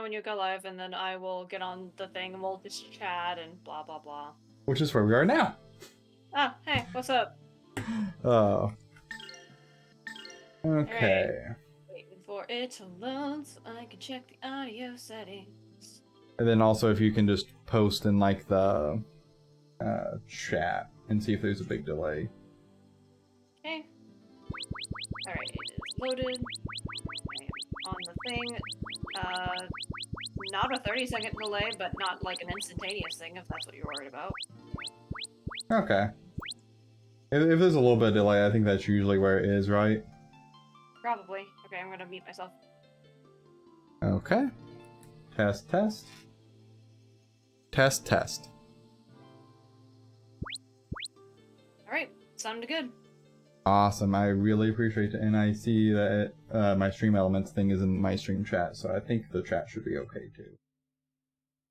when you go live, and then I will get on the thing and we'll just chat and blah blah blah. Which is where we are now. Ah, hey, what's up? Oh. Okay. Right. Waiting for it to load so I can check the audio settings. And then also if you can just post in like the chat and see if there's a big delay. Okay. Alright, it is loaded. I am on the thing. Not a 30-second delay, but not like an instantaneous thing, if that's what you're worried about. Okay. If there's a little bit of delay, I think that's usually where it is, right? Probably. Okay, I'm gonna mute myself. Okay. Test, test. Test, test. Alright, sounded good. Awesome, I really appreciate it, and I see that my stream elements thing is in my stream chat, so I think the chat should be okay too.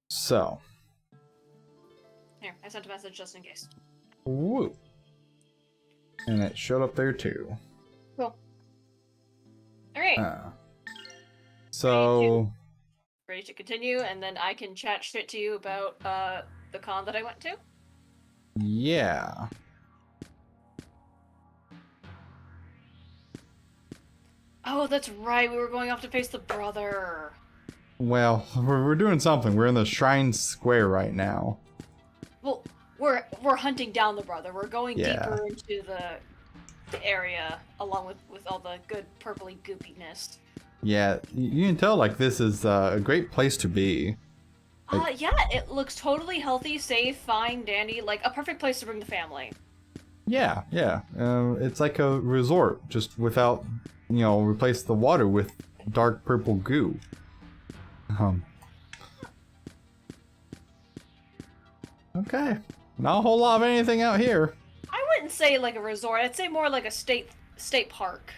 So. Here, I sent a message just in case. Woo! And it showed up there too. Cool. Alright. So. Ready to continue, and then I can chat shit to you about the con that I went to? Yeah. Oh, that's right, we were going off to face the brother. Well, we're doing something. We're in the Shrine Square right now. Well, we're hunting down the brother. We're going deeper into the area, along with all the good purpley goopiness. Yeah, you can tell like this is a great place to be. Yeah, it looks totally healthy, safe, fine, dandy, like a perfect place to bring the family. Yeah, yeah. It's like a resort, just without, replace the water with dark purple goo. Okay. Not a whole lot of anything out here. I wouldn't say like a resort. I'd say more like a state park.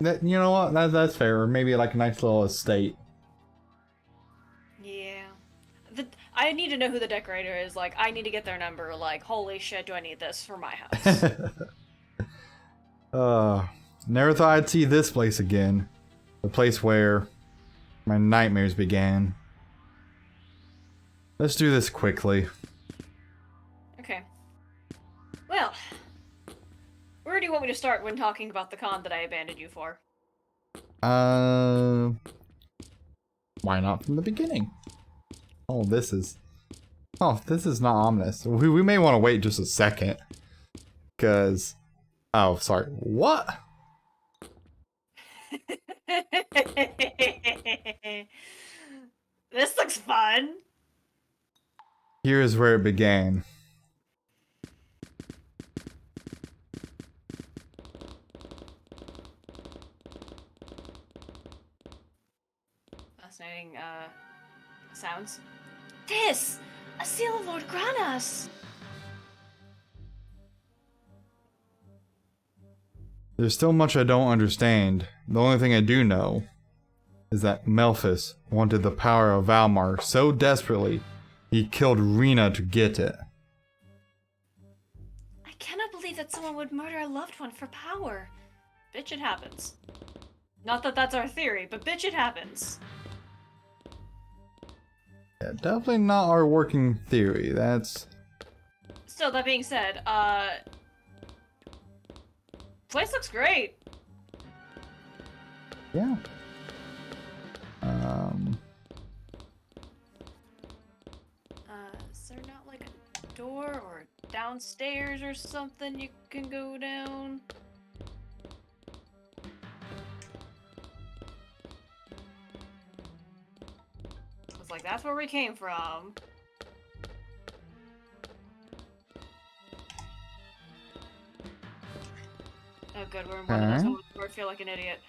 You know what? That's fair. Maybe like a nice little estate. Yeah. I need to know who the decorator is. Like, I need to get their number. Like, holy shit, do I need this for my house? Never thought I'd see this place again. The place where my nightmares began. Let's do this quickly. Okay. Well, where do you want me to start when talking about the con that I abandoned you for? Why not from the beginning? Oh, this is not ominous. We may want to wait just a second. Because... Oh, sorry. What? This looks fun. Here is where it began. Fascinating, sounds. This! A seal of Lord Granas! There's still much I don't understand. The only thing I do know is that Melphis wanted the power of Valmar so desperately, he killed Rena to get it. I cannot believe that someone would murder a loved one for power. Bitch, it happens. Not that that's our theory, but bitch, it happens. Yeah, definitely not our working theory. That's... Still, that being said, place looks great. Yeah. Is there not like a door or downstairs or something you can go down? It's like, that's where we came from. Oh good, we're in one of those moments where I feel like an idiot.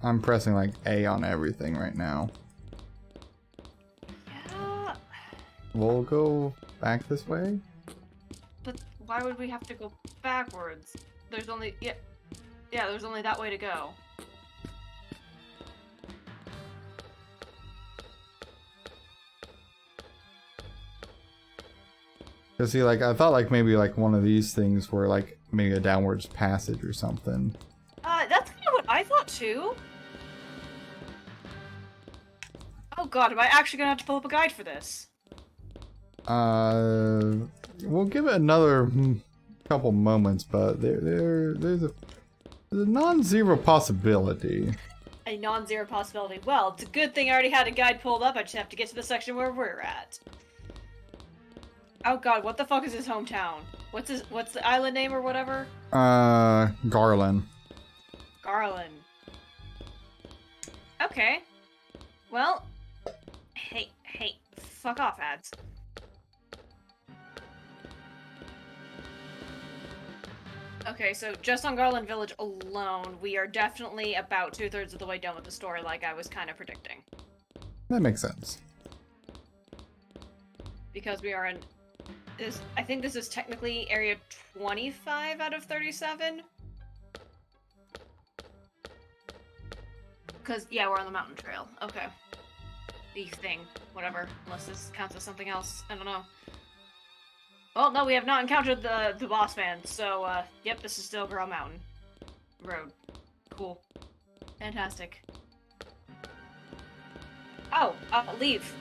I'm pressing like A on everything right now. Yeah. We'll go back this way? But why would we have to go backwards? There's only... Yeah. Yeah, there's only that way to go. Cause see, like, I thought like maybe like one of these things were like maybe a downwards passage or something. That's kind of what I thought too. Oh god, am I actually gonna have to pull up a guide for this? We'll give it another couple moments, but there's a non-zero possibility. A non-zero possibility. Well, it's a good thing I already had a guide pulled up. I just have to get to the section where we're at. Oh god, what the fuck is his hometown? What's the island name or whatever? Garland. Garland. Okay. Well, hey, fuck off, ads. Okay, so just on Garland Village alone, we are definitely about 2/3 of the way done with the story, like I was kind of predicting. That makes sense. Because we are in... I think this is technically area 25 out of 37? Because, yeah, we're on the mountain trail. Okay. The thing. Whatever. Unless this counts as something else. I don't know. Well, no, we have not encountered the boss man, so, yep, this is still Girl Mountain Road. Cool. Fantastic. Oh, leave.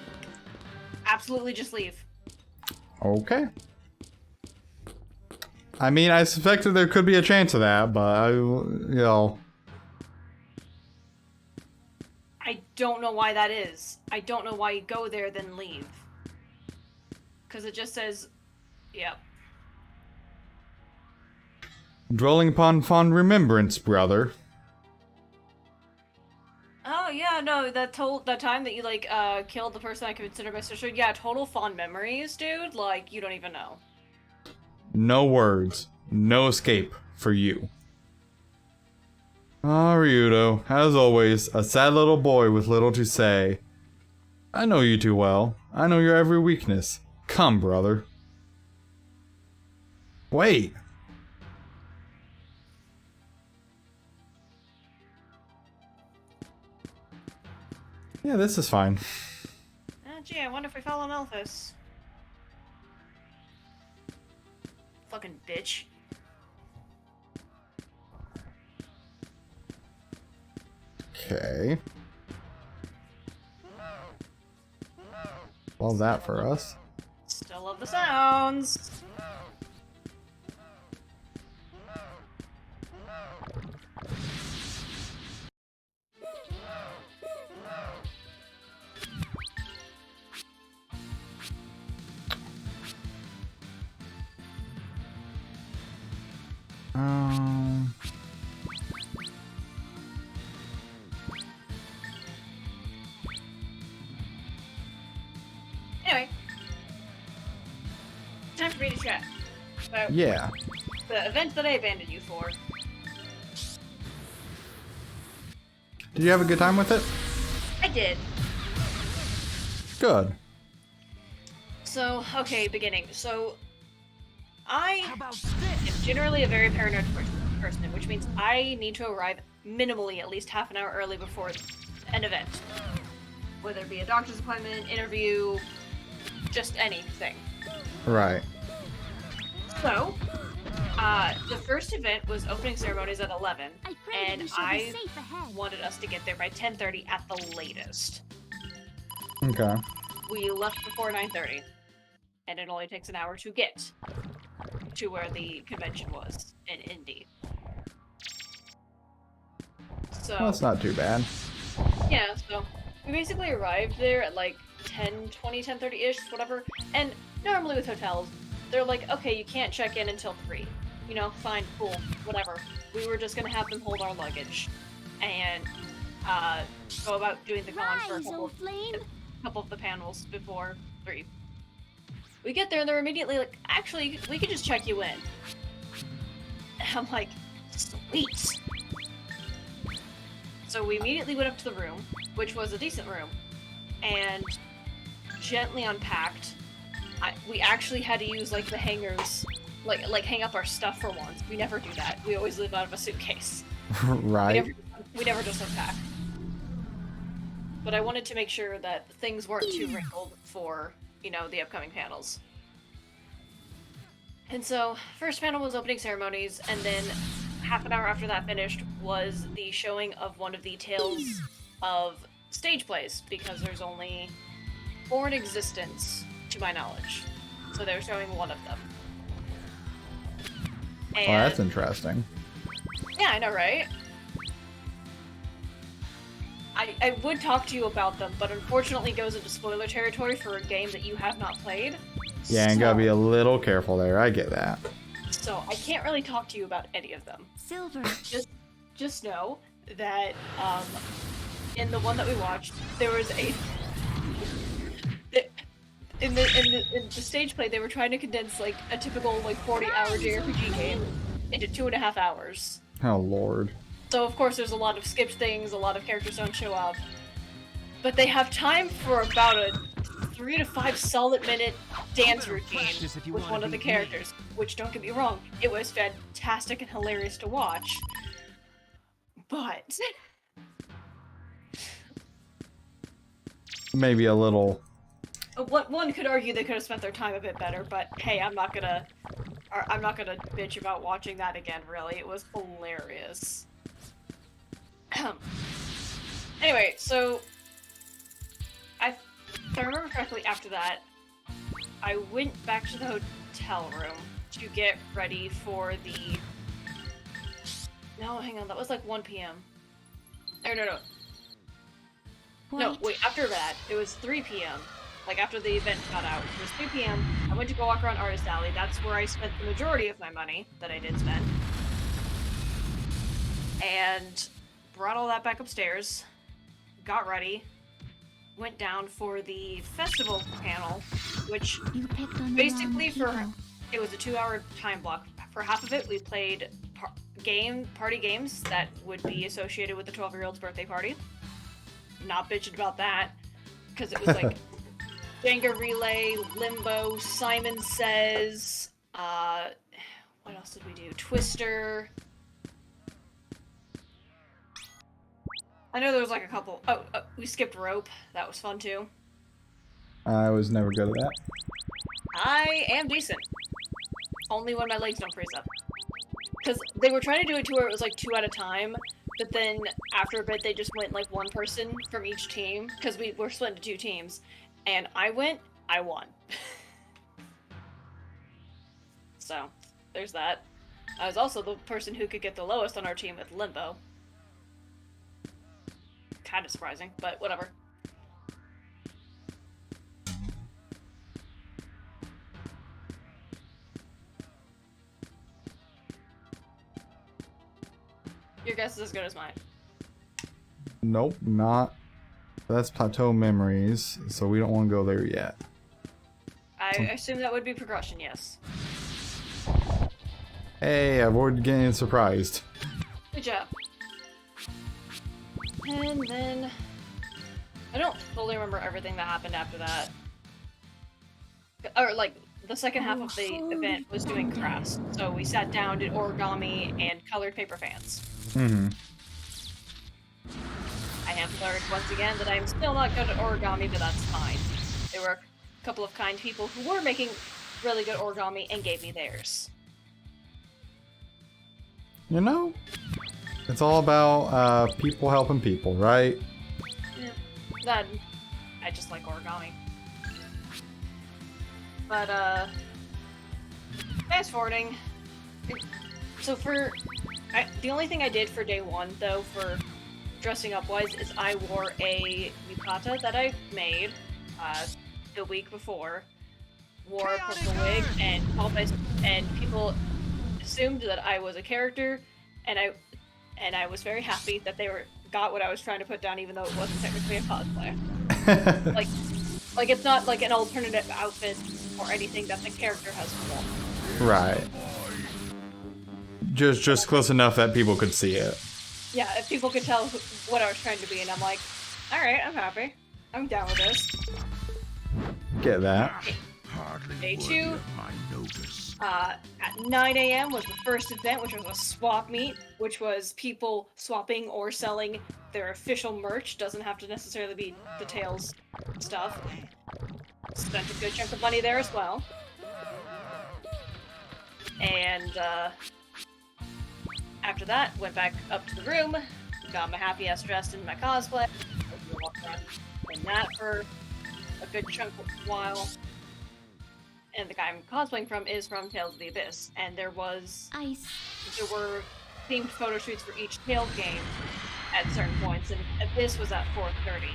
Absolutely just leave. Okay. I mean, I suspected there could be a chance of that, but you know. I don't know why that is. I don't know why you go there then leave. Because it just says, yep. Dwelling upon fond remembrance, brother. Oh yeah, no, that time that you like killed the person I considered my sister. Yeah, total fond memories, dude. Like you don't even know. No words, no escape for you. Ah, Ryudo, as always, a sad little boy with little to say. I know you too well. I know your every weakness. Come, brother. Wait. Yeah, this is fine. Gee, I wonder if we fell on Elphys. Fucking bitch. Okay. Well, that for us. Still love the sounds. Um. Anyway. Time for me to chat about Yeah. the event that I abandoned you for. Did you have a good time with it? I did. Good. So, okay, beginning. So, I am generally a very paranoid person, which means I need to arrive minimally at least half an hour early before an event. Whether it be a doctor's appointment, interview, just anything. Right. So, the first event was opening ceremonies at 11, and I wanted us to get there by 10:30 at the latest. Okay. We left before 9:30, and it only takes an hour to get to where the convention was in Indy. So Well, that's not too bad. yeah, so we basically arrived there at like 10:20, 10:30-ish, whatever. And normally with hotels, they're like, okay, you can't check in until 3. You know, fine, cool, whatever. We were just gonna have them hold our luggage and go about doing the con for a couple of the panels before 3. We get there and they're immediately like, actually, we could just check you in. And I'm like, sweet. So we immediately went up to the room, which was a decent room, and gently unpacked. We actually had to use like the hangers, like hang up our stuff for once. We never do that. We always live out of a suitcase. Right. We never just attack. But I wanted to make sure that things weren't too wrinkled for, you know, the upcoming panels. And so, first panel was opening ceremonies, and then half an hour after that finished was the showing of one of the tales of stage plays, because there's only 4 in existence, to my knowledge. So they were showing one of them. And, Oh, that's interesting. yeah, I know, right? I would talk to you about them, but unfortunately it goes into spoiler territory for a game that you have not played. Yeah, and gotta be a little careful there. I get that. So I can't really talk to you about any of them. Silver. Just know that in the one that we watched, there was in the stage play they were trying to condense like a typical like 40-hour JRPG game into 2.5 hours. Oh lord. So of course there's a lot of skipped things, a lot of characters don't show up, but they have time for about a 3 to 5 solid minute dance routine with one of the characters, which, don't get me wrong, it was fantastic and hilarious to watch. But Maybe a little. one could argue they could have spent their time a bit better, but hey, I'm not gonna bitch about watching that again, really. It was hilarious. Anyway, so if I remember correctly, after that, I went back to the hotel room to get ready for the... No, hang on, that was like 1 p.m. Oh, no. No, wait, after that, it was 3 p.m. Like, after the event got out, it was 3 p.m. I went to go walk around Artist Alley. That's where I spent the majority of my money that I did spend. And brought all that back upstairs, got ready, went down for the festival panel, which basically it was a 2-hour time block. For half of it, we played party games that would be associated with the 12-year-old's birthday party. Not bitching about that, because it was like Jenga Relay, Limbo, Simon Says, what else did we do? Twister. I know there was like a couple. We skipped rope. That was fun too. I was never good at that. I am decent. Only when my legs don't freeze up. Because they were trying to do it to where it was like 2 at a time, but then after a bit they just went like 1 person from each team, because we were split into 2 teams. And I won. So, there's that. I was also the person who could get the lowest on our team with Limbo. Kind of surprising, but whatever. Your guess is as good as mine. Nope, not. That's plateau memories, so we don't want to go there yet. I assume that would be progression, yes. Hey, I've already getting surprised. Good job. And then... I don't fully remember everything that happened after that. Or, like, the second half of the event was doing crafts. So we sat down, did origami, and colored paper fans. Mm-hmm. I have learned once again that I'm still not good at origami, but that's fine. There were a couple of kind people who were making really good origami and gave me theirs. You know, it's all about people helping people, right? Yeah. That, I just like origami. But, fast forwarding. So the only thing I did for day 1, though, for dressing up wise, is I wore a yukata that I made the week before, wore a purple wig, and people assumed that I was a character, and I was very happy that they got what I was trying to put down, even though it wasn't technically a cosplay. like it's not like an alternative outfit or anything that the character has worn. Right. Just close enough that people could see it. Yeah, if people could tell what I was trying to be, and I'm like, alright, I'm happy. I'm down with this. Get that. Day 2. At 9 a.m. was the first event, which was a swap meet, which was people swapping or selling their official merch. Doesn't have to necessarily be the Tails stuff. Spent a good chunk of money there as well. And after that, went back up to the room, got my happy ass dressed in my cosplay, and that for a good chunk of a while. And the guy I'm cosplaying from is from Tales of the Abyss, and there were themed photo shoots for each Tales game at certain points, and Abyss was at 4:30.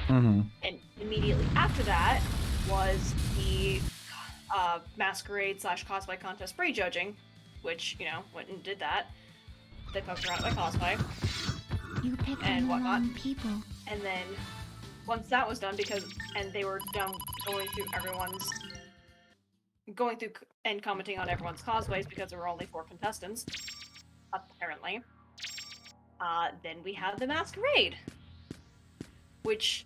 Mm-hmm. And immediately after that was the masquerade / cosplay contest prejudging, which, you know, went and did that. They poked around at my cosplay. You picked and the whatnot. wrong people. And then once that was done, and they were done going through and commenting on everyone's cosplays because there were only 4 contestants, apparently. Then we had the masquerade, which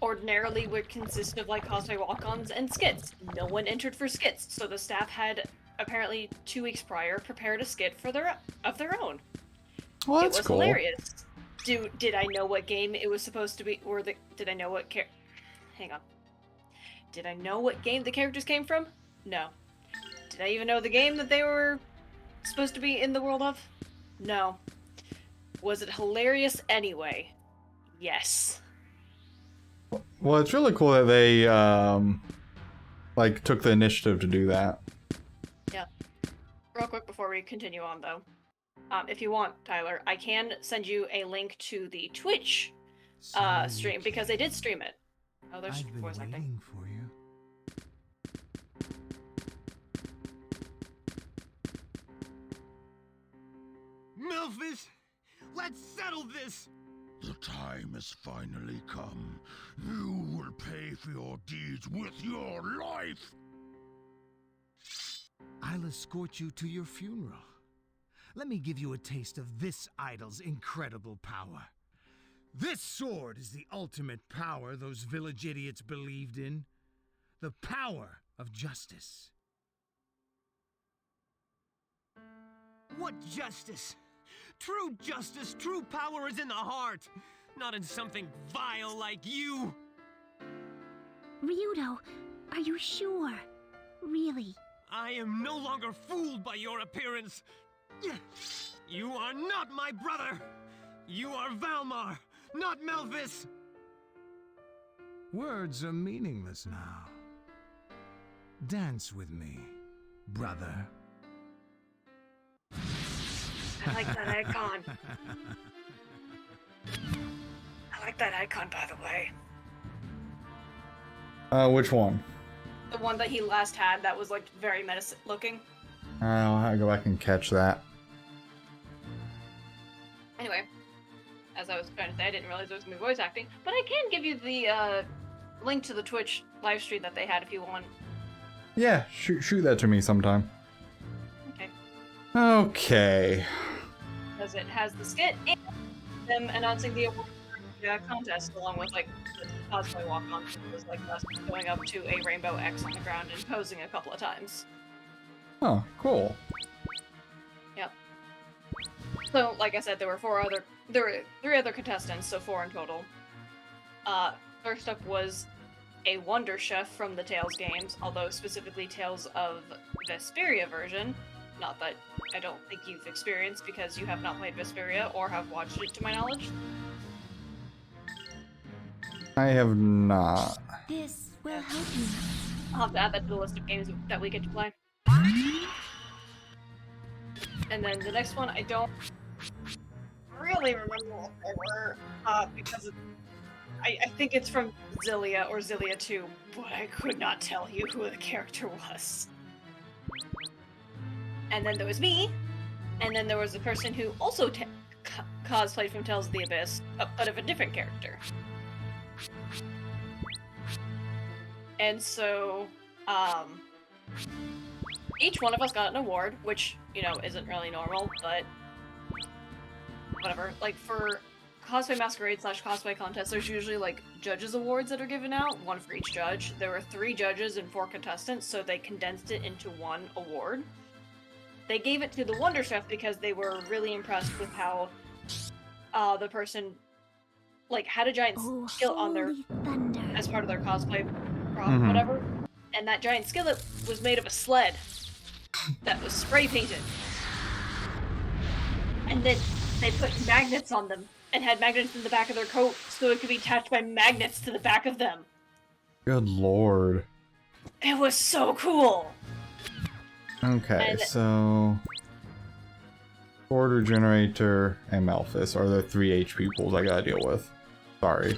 ordinarily would consist of like cosplay walk-ons and skits. No one entered for skits, so the staff had apparently 2 weeks prior prepared a skit of their own. Well, that's it was cool. hilarious. Did I know what game it was supposed to be, or did I know what Hang on. Did I know what game the characters came from? No. Did I even know the game that they were supposed to be in the world of? No. Was it hilarious anyway? Yes. Well, it's really cool that they like took the initiative to do that. Yeah. Real quick before we continue on, though, if you want, Tyler, I can send you a link to the Twitch stream because they did stream it. Oh, there's I've been voice acting. waiting for you. Milphus, let's settle this! The time has finally come. You will pay for your deeds with your life! I'll escort you to your funeral. Let me give you a taste of this idol's incredible power. This sword is the ultimate power those village idiots believed in. The power of justice. What justice? True justice, true power is in the heart, not in something vile like you. Ryudo, are you sure? Really? I am no longer fooled by your appearance. You are not my brother. You are Valmar, not Melvis. Words are meaningless now. Dance with me, brother. I like that icon. I like that icon, by the way. Which one? The one that he last had that was like very menacing looking. I'll have to go back and catch that. Anyway, as I was trying to say, I didn't realize it was going to be voice acting, but I can give you the link to the Twitch live stream that they had if you want. Yeah, shoot that to me sometime. Okay. Okay. Because it has the skit and them announcing the award contest along with like the cosplay walk-on. It was like us going up to a rainbow X on the ground and posing a couple of times. Oh, cool. Yep. So, like I said, there were 3 other contestants, so 4 in total. First up was a Wonder Chef from the Tales games, although specifically Tales of Vesperia version. Not that I don't think you've experienced because you have not played Vesperia or have watched it to my knowledge. I have not. This will help you. I'll have to add that to the list of games that we get to play. And then the next one, I don't really remember what they were, because I think it's from Xillia or Xillia 2, but I could not tell you who the character was. And then there was me, and then there was a person who also cosplayed from Tales of the Abyss, but of a different character. And so, each one of us got an award, which, you know, isn't really normal, but whatever. Like, for cosplay masquerade / cosplay contest, there's usually like judges awards that are given out, one for each judge. There were 3 judges and 4 contestants, so they condensed it into one award. They gave it to the Wonder Chef because they were really impressed with how the person like had a giant Oh, skillet on their holy thunder. as part of their cosplay prop, whatever, and that giant skillet was made of a sled that was spray painted. And then they put magnets on them and had magnets in the back of their coat so it could be attached by magnets to the back of them. Good lord. It was so cool! Okay, And- so Order Generator and Malphus are the 3 HP pools I gotta deal with. Sorry.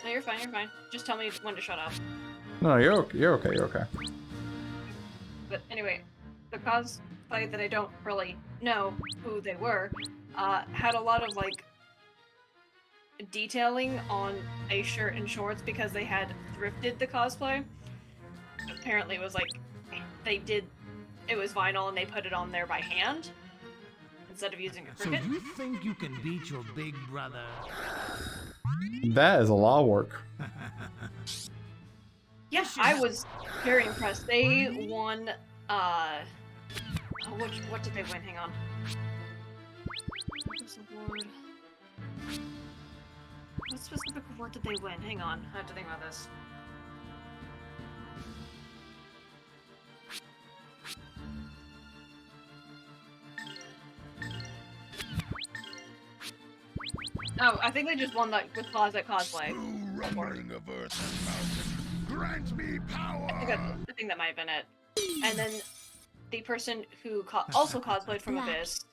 No, you're fine, you're fine. Just tell me when to shut up. No, you're okay. You're okay. You're okay. But anyway, the cosplay that I don't really know who they were, had a lot of like detailing on a shirt and shorts because they had thrifted the cosplay. Apparently it was like it was vinyl and they put it on there by hand instead of using a So Cricut. you think you can beat your big brother? That is a lot of work. Yeah, I was very impressed. They won, what did they win? Hang on. This award. What specific award did they win? Hang on, I have to think about this. Oh, I think they just won that with Closet Cosplay. True rumbling of earth and mountain, grant me power! I think that might have been it. And then the person who also cosplayed from Abyss,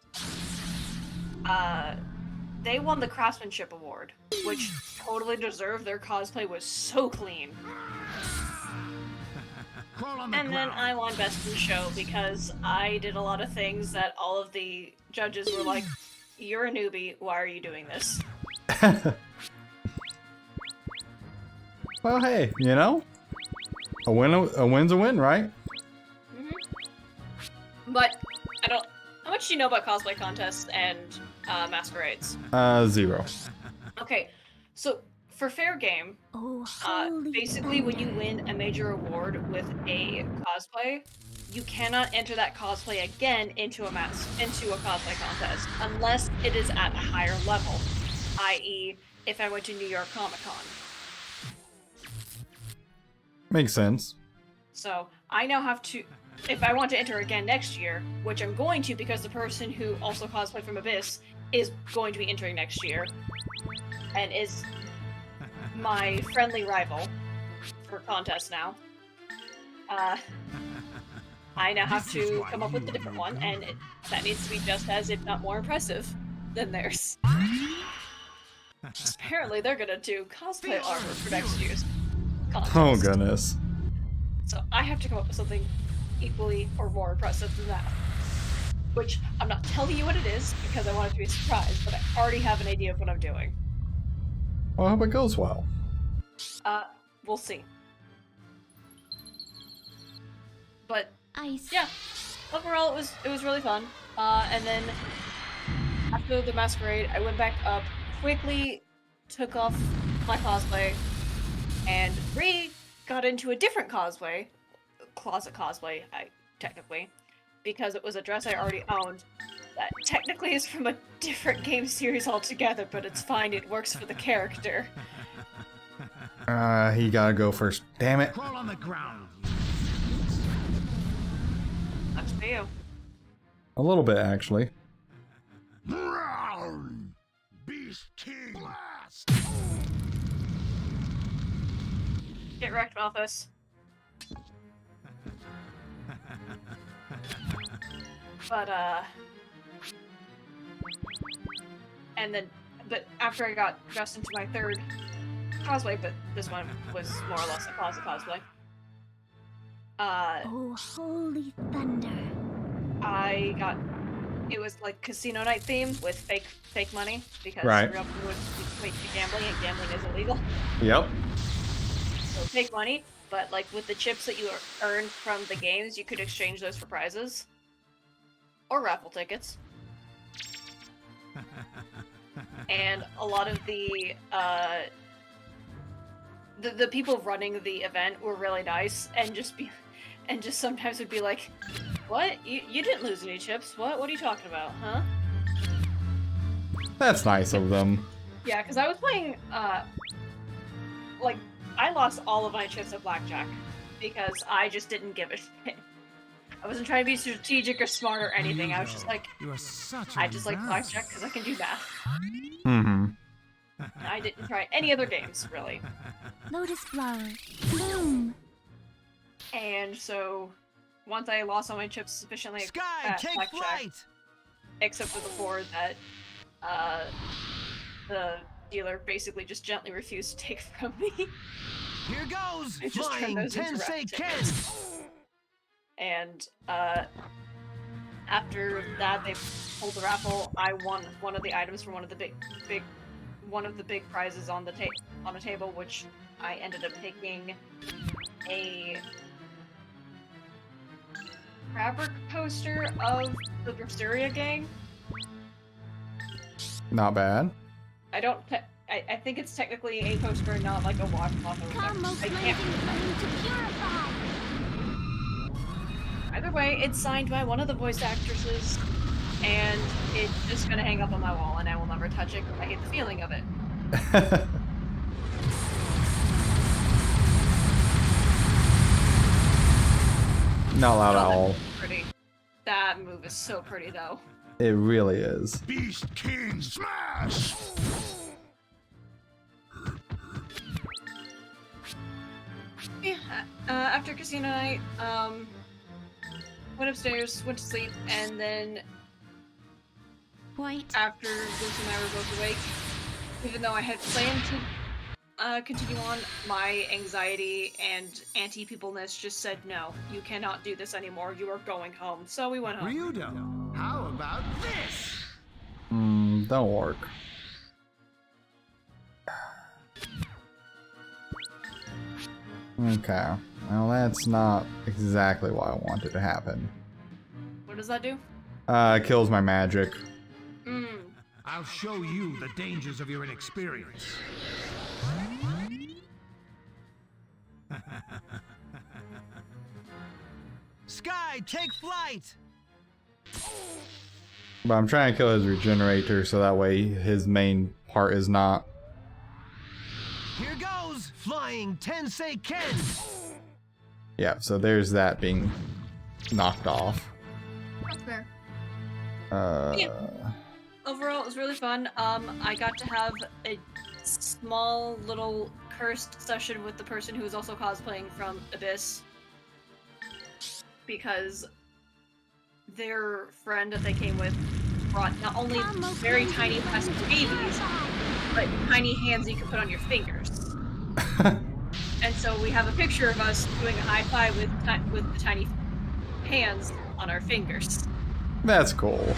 they won the Craftsmanship Award, which totally deserved. Their cosplay was so clean. Crawl on the And then ground. I won Best in Show because I did a lot of things that all of the judges were like, "You're a newbie, why are you doing this?" Well, hey, you know, a win's a win, right? But I don't. How much do you know about cosplay contests and masquerades? 0. Okay, so for fair game, Oh, holy basically when you thunder. win a major award with a cosplay, you cannot enter that cosplay again into a cosplay contest unless it is at a higher level, i.e., if I went to New York Comic Con. Makes sense. So I now have to, if I want to enter again next year, which I'm going to because the person who also cosplayed from Abyss is going to be entering next year, and is my friendly rival for contests now. I now have This is to why come up with you a different are one, no and that needs to be just as, if not more impressive, than theirs. Apparently, they're gonna do cosplay armor for next year's contest. Oh goodness. So I have to come up with something equally or more impressive than that. Which I'm not telling you what it is because I want it to be a surprise, but I already have an idea of what I'm doing. Well, I hope it goes well. We'll see. But Ice. yeah, overall it was really fun. And then after the masquerade, I went back up, quickly took off my cosplay, and got into a different cosplay, closet cosplay, technically, because it was a dress I already owned. That technically is from a different game series altogether, but it's fine. It works for the character. He gotta go first. Damn it. Crawl on the ground. That's for you. A little bit, actually. Brown! Beast King! Blast! Get wrecked, Malphus. But, and then, but after I got dressed into my third cosplay, but this one was more or less a closet cosplay, Oh, holy thunder. it was like casino night theme with fake money, because Right. real people would equate to gambling, and gambling is illegal. Yep. So fake money, but like with the chips that you earned from the games, you could exchange those for prizes. Or raffle tickets. and a lot of the people running the event were really nice, and just sometimes would be like, "What? You didn't lose any chips? What are you talking about, huh?" That's nice of them. Yeah, because I was playing, like, I lost all of my chips at blackjack because I just didn't give a shit. I wasn't trying to be strategic or smart or anything. I was just like, You are such I just like blackjack because I can do math. Mm-hmm. I didn't try any other games, really. Lotus flower. Bloom. And so, once I lost all my chips sufficiently Sky, at take blackjack, flight! except for the 4 that, the dealer basically just gently refused to take from me. Here goes! I just turned Flying those into Tensei raffle Ken! tickets. And, after that, they pulled the raffle. I won one of the items from one of the big prizes on the table, which I ended up taking a fabric poster of the Berseria gang. Not bad. I think it's technically a poster, not like a washcloth or Come, whatever. most I can't blazing remember. flame to purify. Either way, it's signed by one of the voice actresses, and it's just gonna hang up on my wall, and I will never touch it because I hate the feeling of it. Not loud at Oh, all. that's pretty. That move is so pretty, though. It really is. Beast King Smash! Yeah, after casino night, went upstairs, went to sleep, and then White. after Lucy and I were both awake, even though I had planned to continue on, my anxiety and anti-peopleness just said, no, you cannot do this anymore, you are going home. So we went home. Ryudo, how about this? Don't work. Okay. Well, that's not exactly what I wanted to happen. What does that do? It kills my magic. I'll show you the dangers of your inexperience. Sky, take flight! But I'm trying to kill his regenerator so that way his main part is not. Here goes! Flying Tensei Ken! Yeah, so there's that being knocked off. That's fair. Uh, Overall, it was really fun. I got to have a small little cursed session with the person who was also cosplaying from Abyss. Because their friend that they came with brought not only very tiny plastic babies, but tiny hands you can put on your fingers. And so we have a picture of us doing a high five with the tiny hands on our fingers. That's cool.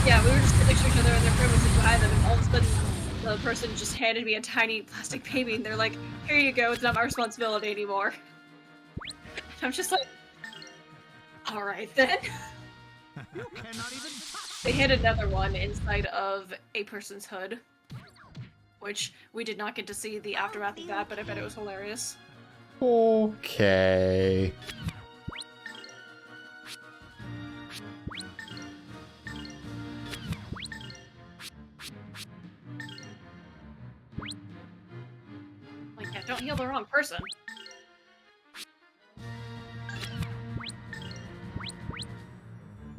Yeah, we were just next to each other and their friend was like behind them, and all of a sudden the person just handed me a tiny plastic baby and they're like, here you go, it's not my responsibility anymore. And I'm just like, alright then. You cannot even touch. They hid another one inside of a person's hood, which we did not get to see the aftermath of that, but I bet it was hilarious. Okay. Like, yeah, don't heal the wrong person.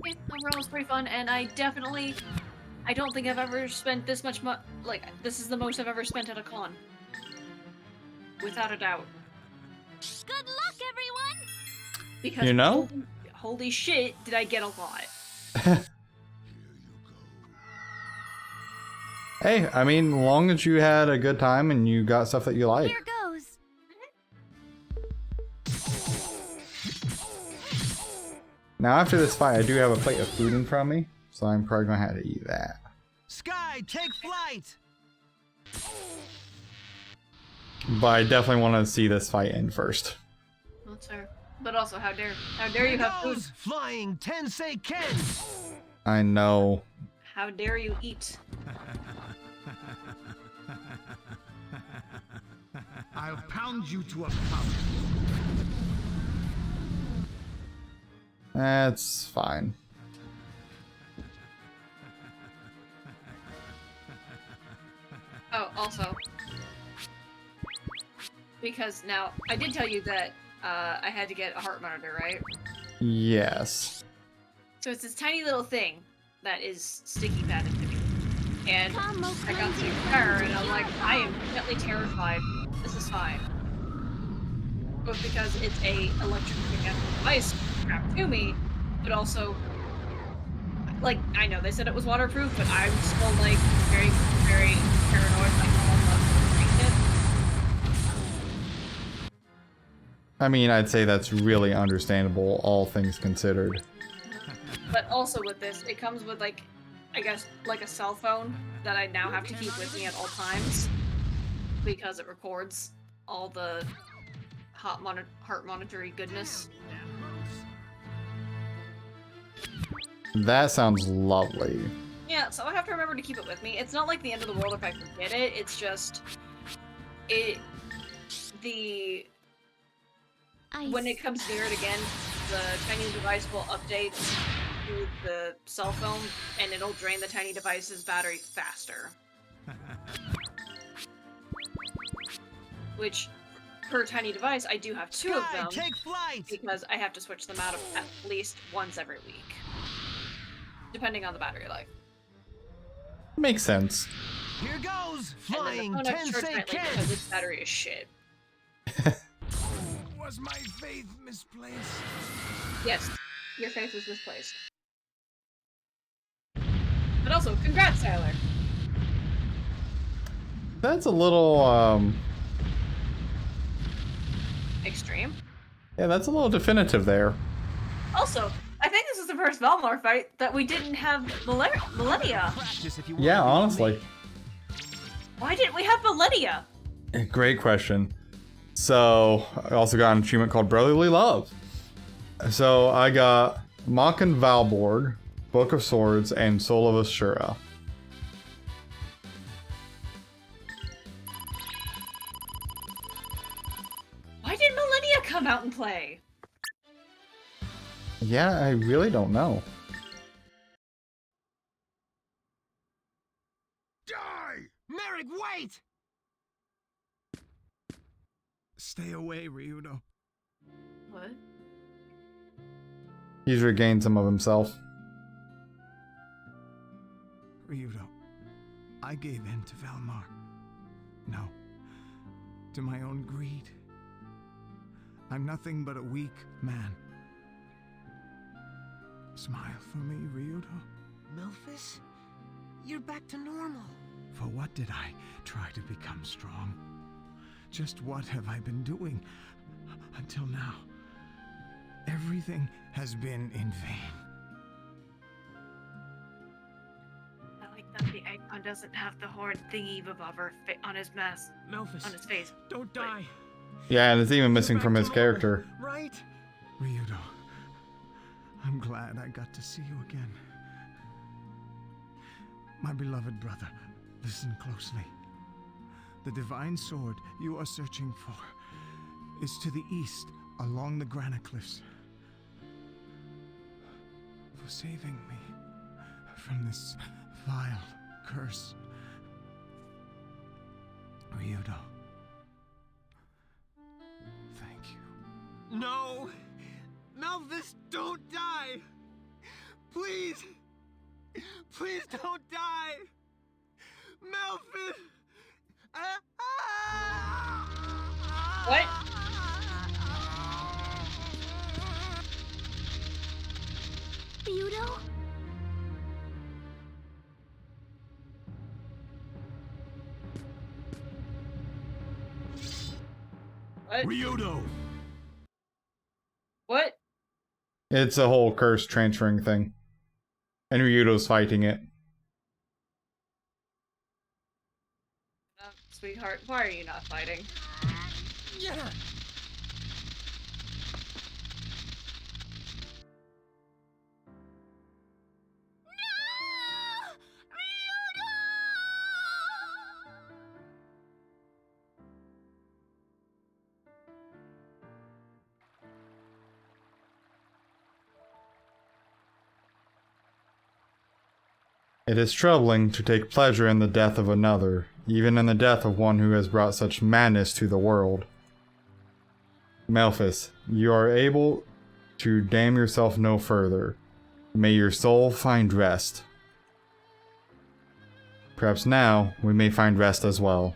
Yeah, overall it was pretty fun, and I don't think I've ever spent this much like, this is the most I've ever spent at a con. Without a doubt. Good luck, everyone. Because You know? holy shit, did I get a lot. Hey, I mean, long as you had a good time and you got stuff that you like. Here goes. Now, after this fight, I do have a plate of food in front of me, so I'm probably gonna have to eat that. Sky, take flight! But I definitely want to see this fight end first. That's fair. But also, how dare you Here have food? goes! Flying Tensei Ken! I know. How dare you eat? I'll pound you to a pulp. That's fine. Oh, also, because now I did tell you that I had to get a heart monitor, right? Yes. So it's this tiny little thing that is sticky padded to me, and Come, oh, I got crazy to friend, her, and I'm like, you're I am wrong. definitely terrified. This is fine. Both because it's a electric mechanical device strapped to me, but also, like, I know they said it was waterproof, but I'm still, like, very, very paranoid, like, oh, I'm not gonna break I mean, I'd say that's really understandable, all things considered. it. But also with this, it comes with, like, I guess, like a cell phone that I now have to keep with me at all times, because it records all the heart monitory goodness. That sounds lovely. Yeah, so I have to remember to keep it with me. It's not like the end of the world if I forget it, it's just... When it comes near it again, the tiny device will update to the cell phone, and it'll drain the tiny device's battery faster. Which, per tiny device, I do have two of them, Take flight! because I have to switch them out at least once every week. Depending on the battery life. Makes sense. Here goes! And Flying then the phone I have to charge Tensei nightly because Ken! its battery is shit. Was my faith misplaced? Yes, your faith was misplaced. But also, congrats, Tyler! That's a little, Extreme. yeah, that's a little definitive there. Also, I think this is the first Valmar fight that we didn't have Millennia. Practice if you Yeah, want. honestly. Why didn't we have Millennia? Great question. So, I also got an achievement called Brotherly Love. So, I got Mach and Valborg, Book of Swords, and Soul of Ashura. Why did Millennia come out and play? Yeah, I really don't know. Die! Merrick, wait! Stay away, Ryudo. What? He's regained some of himself. Ryudo, I gave in to Valmar. No, to my own greed. I'm nothing but a weak man. Smile for me, Ryudo. Melphis? You're back to normal. For what did I try to become strong? Just what have I been doing until now? Everything has been in vain. I like that the icon doesn't have the horn thingy above her on his mask, Melphis, on his face. don't die. Yeah, and it's even You're missing back from to his normal, character. Right? Ryudo, I'm glad I got to see you again. My beloved brother, listen closely. The divine sword you are searching for is to the east along the granite cliffs. For saving me from this vile curse, Ryudo. Thank you. No! Melphis, don't die! Please! Please don't die! Melphis! What? Ryudo? What? Ryudo! What? It's a whole curse transferring thing. And Ryudo's fighting it. Sweetheart, why are you not fighting? Yeah! It is troubling to take pleasure in the death of another, even in the death of one who has brought such madness to the world. Malphus, you are able to damn yourself no further. May your soul find rest. Perhaps now we may find rest as well.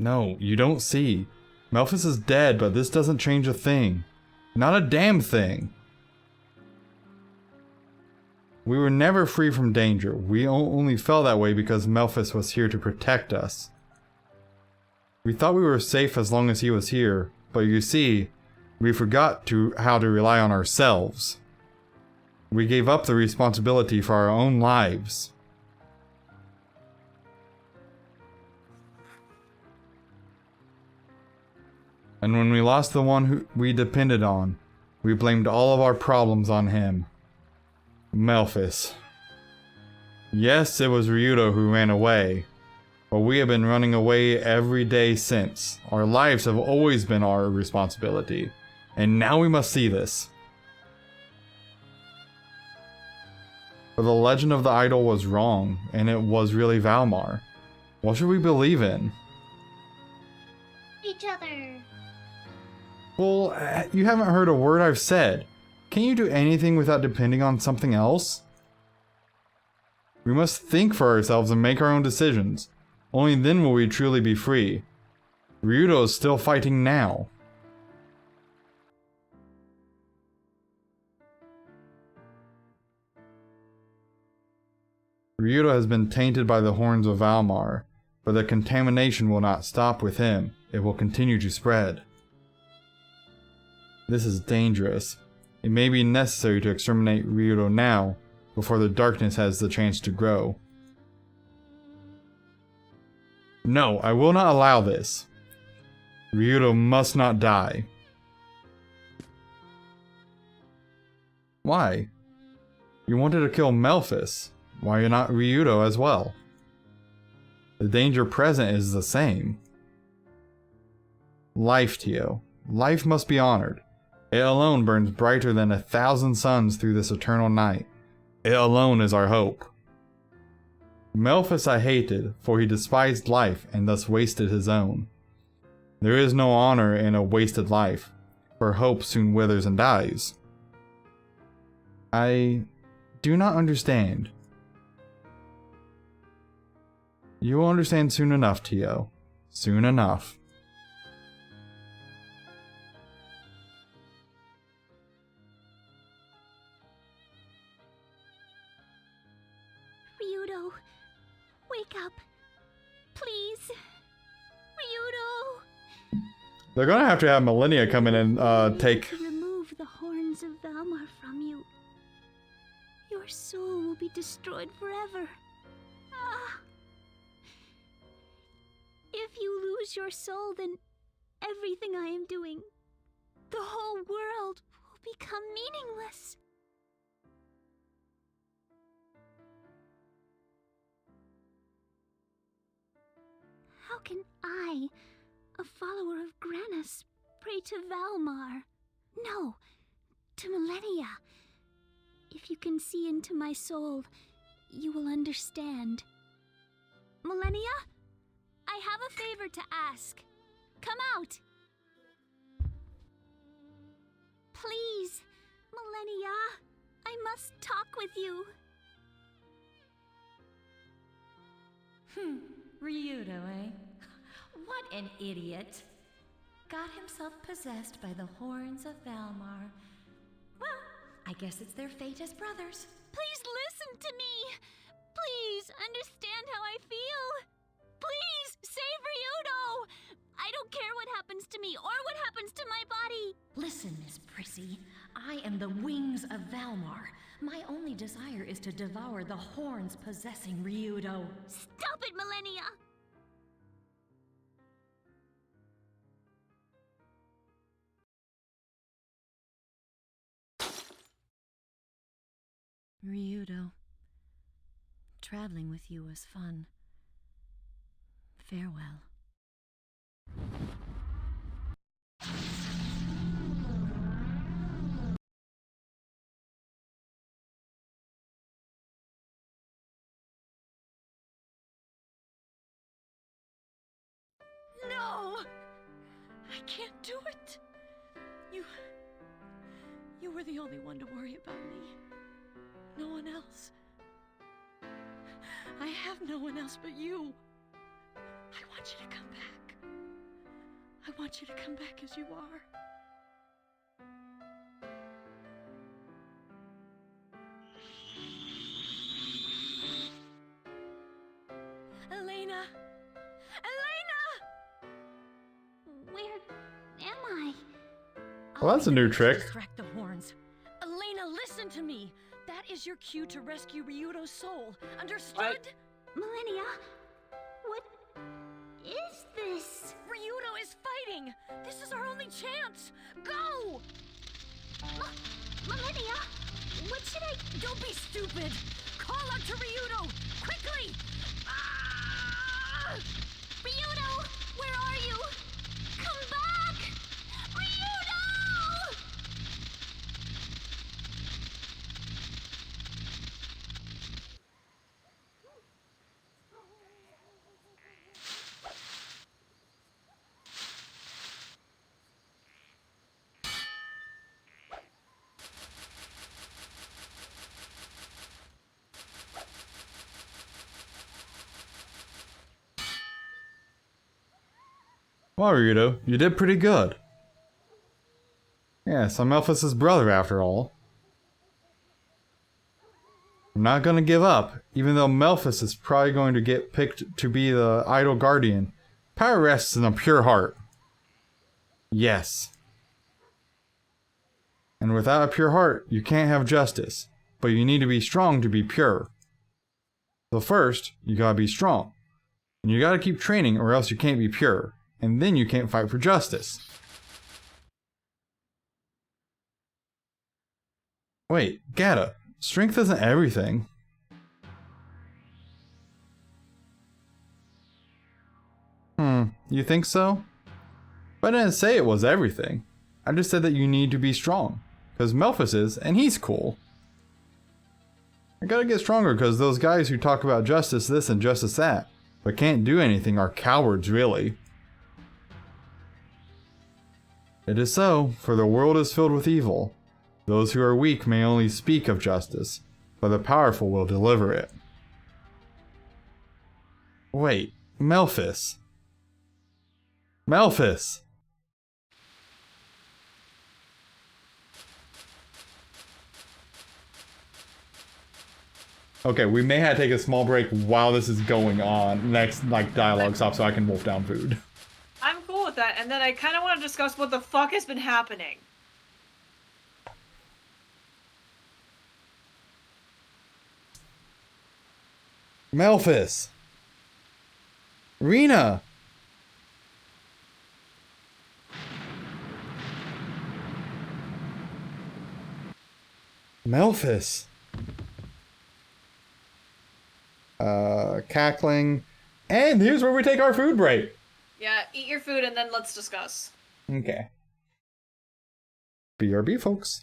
No, you don't see. Malphus is dead, but this doesn't change a thing. Not a damn thing. We were never free from danger. We only felt that way because Malphus was here to protect us. We thought we were safe as long as he was here, but you see, we forgot how to rely on ourselves. We gave up the responsibility for our own lives. And when we lost the one who we depended on, we blamed all of our problems on him. Malphus. Yes, it was Ryudo who ran away, but we have been running away every day since. Our lives have always been our responsibility, and now we must see this. For the legend of the idol was wrong, and it was really Valmar. What should we believe in? Each other. Well, you haven't heard a word I've said. Can you do anything without depending on something else? We must think for ourselves and make our own decisions. Only then will we truly be free. Ryudo is still fighting now. Ryudo has been tainted by the horns of Valmar, but the contamination will not stop with him. It will continue to spread. This is dangerous. It may be necessary to exterminate Ryudo now, before the darkness has the chance to grow. No, I will not allow this. Ryudo must not die. Why? You wanted to kill Malphus. Why not Ryudo as well? The danger present is the same. Life, Tio. Life must be honored. It alone burns brighter than 1,000 suns through this eternal night. It alone is our hope. Malphus I hated, for he despised life and thus wasted his own. There is no honor in a wasted life, for hope soon withers and dies. I do not understand. You will understand soon enough, Tio. Soon enough. Ryudo, wake up. Please. Ryudo. They're gonna have to have Millennia come in and take... To remove the horns of Valmar from you. Your soul will be destroyed forever. Ah. If you lose your soul, then everything I am doing, the whole world, will become meaningless. How can I, a follower of Granus, pray to Valmar? No, to Millennia. If you can see into my soul, you will understand. Millennia? I have a favor to ask. Come out! Please, Millennia, I must talk with you. Ryudo, eh? What an idiot. Got himself possessed by the horns of Valmar. Well, I guess it's their fate as brothers. Please listen to me. Please understand how I feel. Please save Ryudo. I don't care what happens to me or what happens to my body. Listen, Miss Prissy. I am the wings of Valmar. My only desire is to devour the horns possessing Ryudo. Stop it, Millennia. Ryudo, traveling with you was fun. Farewell. No! I can't do it! You were the only one to worry about me. No one else. I have no one else but you. I want you to come back. I want you to come back as you are. Elena! Elena! Where am I? Well, that's a new trick. Distract the horns. Elena, listen to me. That is your cue to rescue Ryudo's soul. Understood? Millennia, what is this? Ryudo is fighting. This is our only chance. Go! Millennia, what should I... Don't be stupid. Call out to Ryudo. Quickly! Ah! Ryudo, where are you? Come back! Ryudo! Well, Ryudo, you did pretty good. Yes, I'm Elphys' brother after all. I'm not gonna give up, even though Melphis is probably going to get picked to be the idol guardian. Power rests in a pure heart. Yes. And without a pure heart, you can't have justice. But you need to be strong to be pure. So first, you gotta be strong. And you gotta keep training or else you can't be pure. And then you can't fight for justice. Wait, Gata, strength isn't everything. You think so? But I didn't say it was everything. I just said that you need to be strong. Because Melphis is, and he's cool. I gotta get stronger because those guys who talk about justice this and justice that, but can't do anything are cowards really. It is so, for the world is filled with evil. Those who are weak may only speak of justice, but the powerful will deliver it. Wait, Melphis. Melphis! Okay, we may have to take a small break while this is going on. Next, dialogue stops so I can wolf down food. I'm cool with that, and then I kind of want to discuss what the fuck has been happening. Melphis! Rena! Melphis! Cackling. And here's where we take our food break! Yeah, eat your food and then let's discuss. Okay. BRB, folks.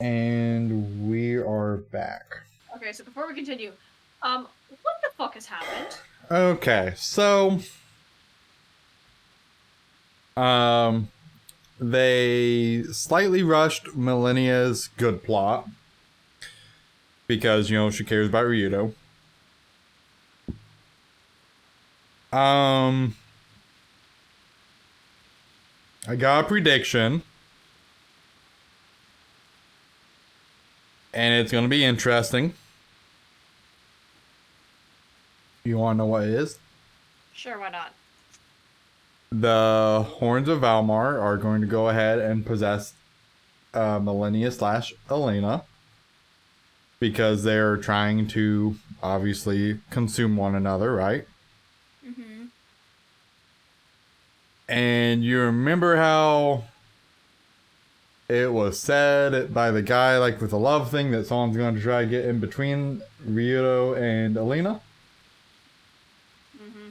And we are back. Okay, so before we continue, what the fuck has happened? Okay, so they slightly rushed Millennia's good plot because, you know, she cares about Ryudo. I got a prediction. And it's gonna be interesting. You wanna know what it is? Sure, why not? The Horns of Valmar are going to go ahead and possess Millennia / Elena because they're trying to obviously consume one another, right? Mm-hmm. And you remember how it was said by the guy, like with the love thing, that someone's going to try to get in between Ryudo and Elena? Mm-hmm.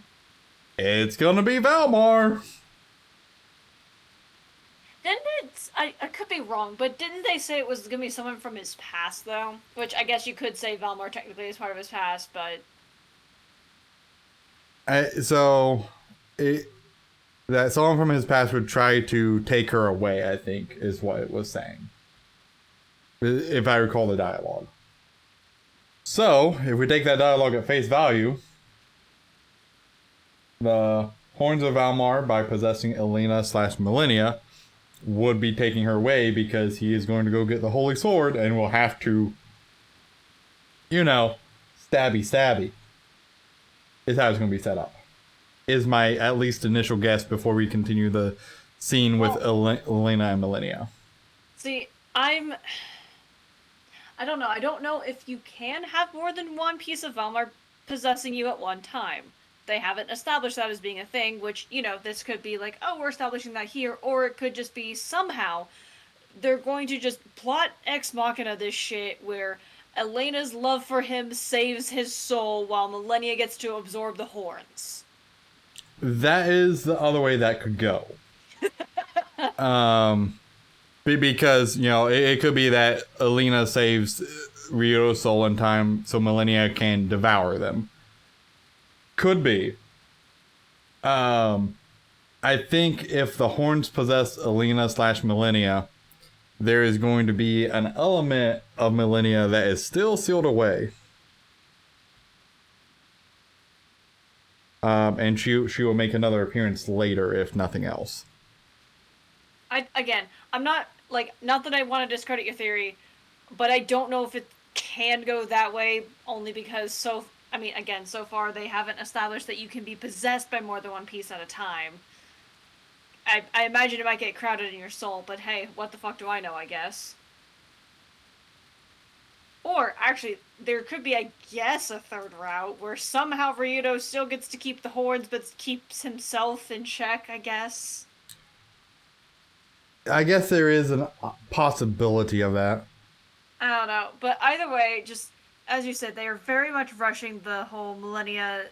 It's going to be Valmar! Didn't it? I could be wrong, but didn't they say it was gonna be someone from his past though? Which I guess you could say Valmar technically is part of his past, but That someone from his past would try to take her away, I think, is what it was saying. If I recall the dialogue. So, if we take that dialogue at face value, the Horns of Valmar, by possessing Elena / Millennia, would be taking her away because he is going to go get the Holy Sword and will have to, you know, stabby. Is how it's going to be set up. Is my at least initial guess before we continue the scene with Elena and Millennia. see, I don't know. I don't know if you can have more than one piece of Valmar possessing you at one time. They haven't established that as being a thing, which, you know, this could be like, oh, we're establishing that here, or it could just be somehow they're going to just plot Ex Machina this shit where Elena's love for him saves his soul while Millennia gets to absorb the horns. That is the other way that could go. Because, you know, it could be that Elena saves Ryudo's soul in time so Millennia can devour them. Could be. I think if the horns possess Elena / Millennia, there is going to be an element of Millennia that is still sealed away. And she will make another appearance later, if nothing else. I'm not not that I want to discredit your theory, but I don't know if it can go that way. Only because so far they haven't established that you can be possessed by more than one piece at a time. I imagine it might get crowded in your soul, but hey, what the fuck do I know? I guess. Or, actually, there could be, I guess, a third route where somehow Ryudo still gets to keep the horns but keeps himself in check, I guess. I guess there is a possibility of that. I don't know. But either way, just, as you said, they are very much rushing the whole Millennia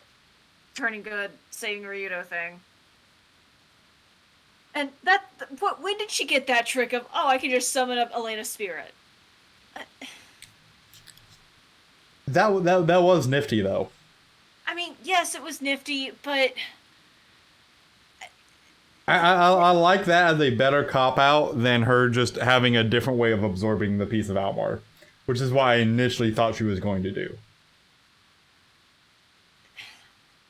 turning good, saving Ryudo thing. And when did she get that trick of, oh, I can just summon up Elena's spirit? That was nifty, though. I mean, yes, it was nifty, but I like that as a better cop-out than her just having a different way of absorbing the piece of Almar. Which is why I initially thought she was going to do.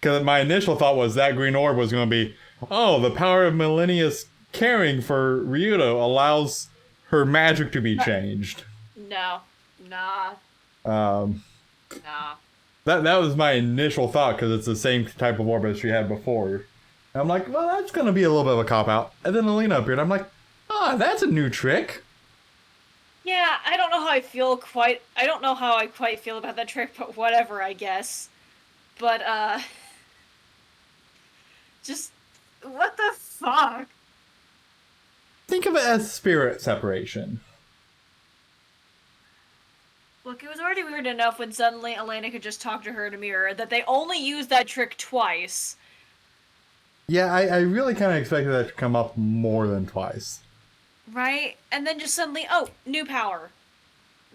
Because my initial thought was that green orb was going to be, oh, the power of Millennia's caring for Ryudo allows her magic to be changed. No. Nah. Nah. That was my initial thought, because it's the same type of orb as she had before. And I'm like, well, that's going to be a little bit of a cop-out. And then Elena appeared. I'm like, that's a new trick. Yeah, I don't know how I quite feel about that trick, but whatever, I guess. But, just, what the fuck? Think of it as spirit separation. Look, it was already weird enough when suddenly Elena could just talk to her in a mirror that they only used that trick twice. Yeah, I really kind of expected that to come up more than twice. Right? And then just suddenly, oh, new power.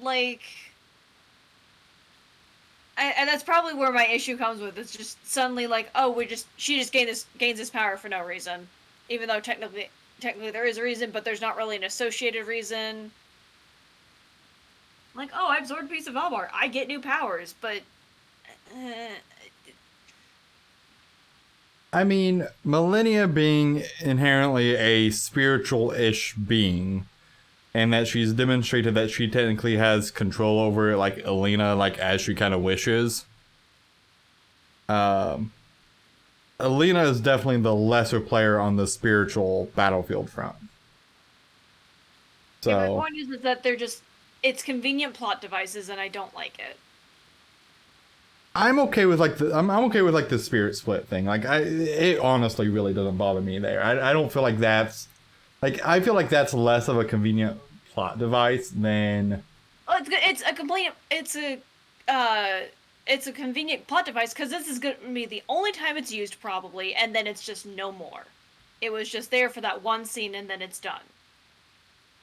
like, and that's probably where my issue comes with. It's just suddenly like, oh, she just gains this power for no reason, even though technically there is a reason, but there's not really an associated reason. Like, oh, I absorbed a piece of Valmar, I get new powers, but I mean, Millennia being inherently a spiritual-ish being, and that she's demonstrated that she technically has control over it, like Elena, like as she kind of wishes. Elena is definitely the lesser player on the spiritual battlefield front. So yeah, my point is that it's convenient plot devices, and I don't like it. I'm okay with like I'm okay with like the spirit split thing. Like it honestly really doesn't bother me there. I don't feel like that's like I feel like that's less of a convenient plot device than. Oh, it's a convenient plot device because this is going to be the only time it's used probably, and then it's just no more. It was just there for that one scene, and then it's done.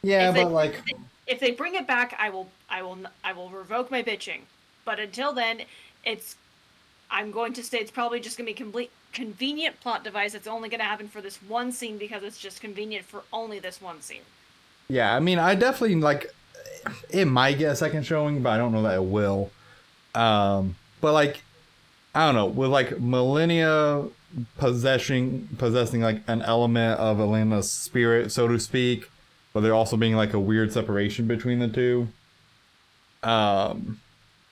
Yeah, but like if they bring it back, I will revoke my bitching. But until then, I'm going to say it's probably just going to be complete convenient plot device. It's only going to happen for this one scene because it's just convenient for only this one scene. Yeah, I mean, I definitely like it might get a second showing, but I don't know that it will. But like I don't know, with like Millennia possessing like an element of Elena's spirit, so to speak, but there also being like a weird separation between the two.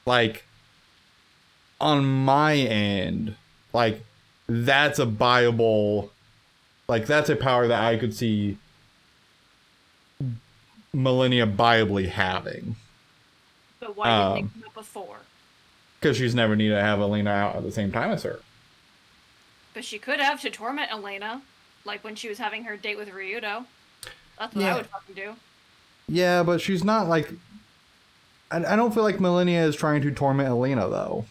Like on my end, like that's a viable, like that's a power that I could see Millennia viably having. But why didn't they come up before? Because she's never needed to have Elena out at the same time as her. But she could have to torment Elena, like when she was having her date with Ryudo. That's what I would fucking do. Yeah, but she's not like. I don't feel like Millennia is trying to torment Elena though.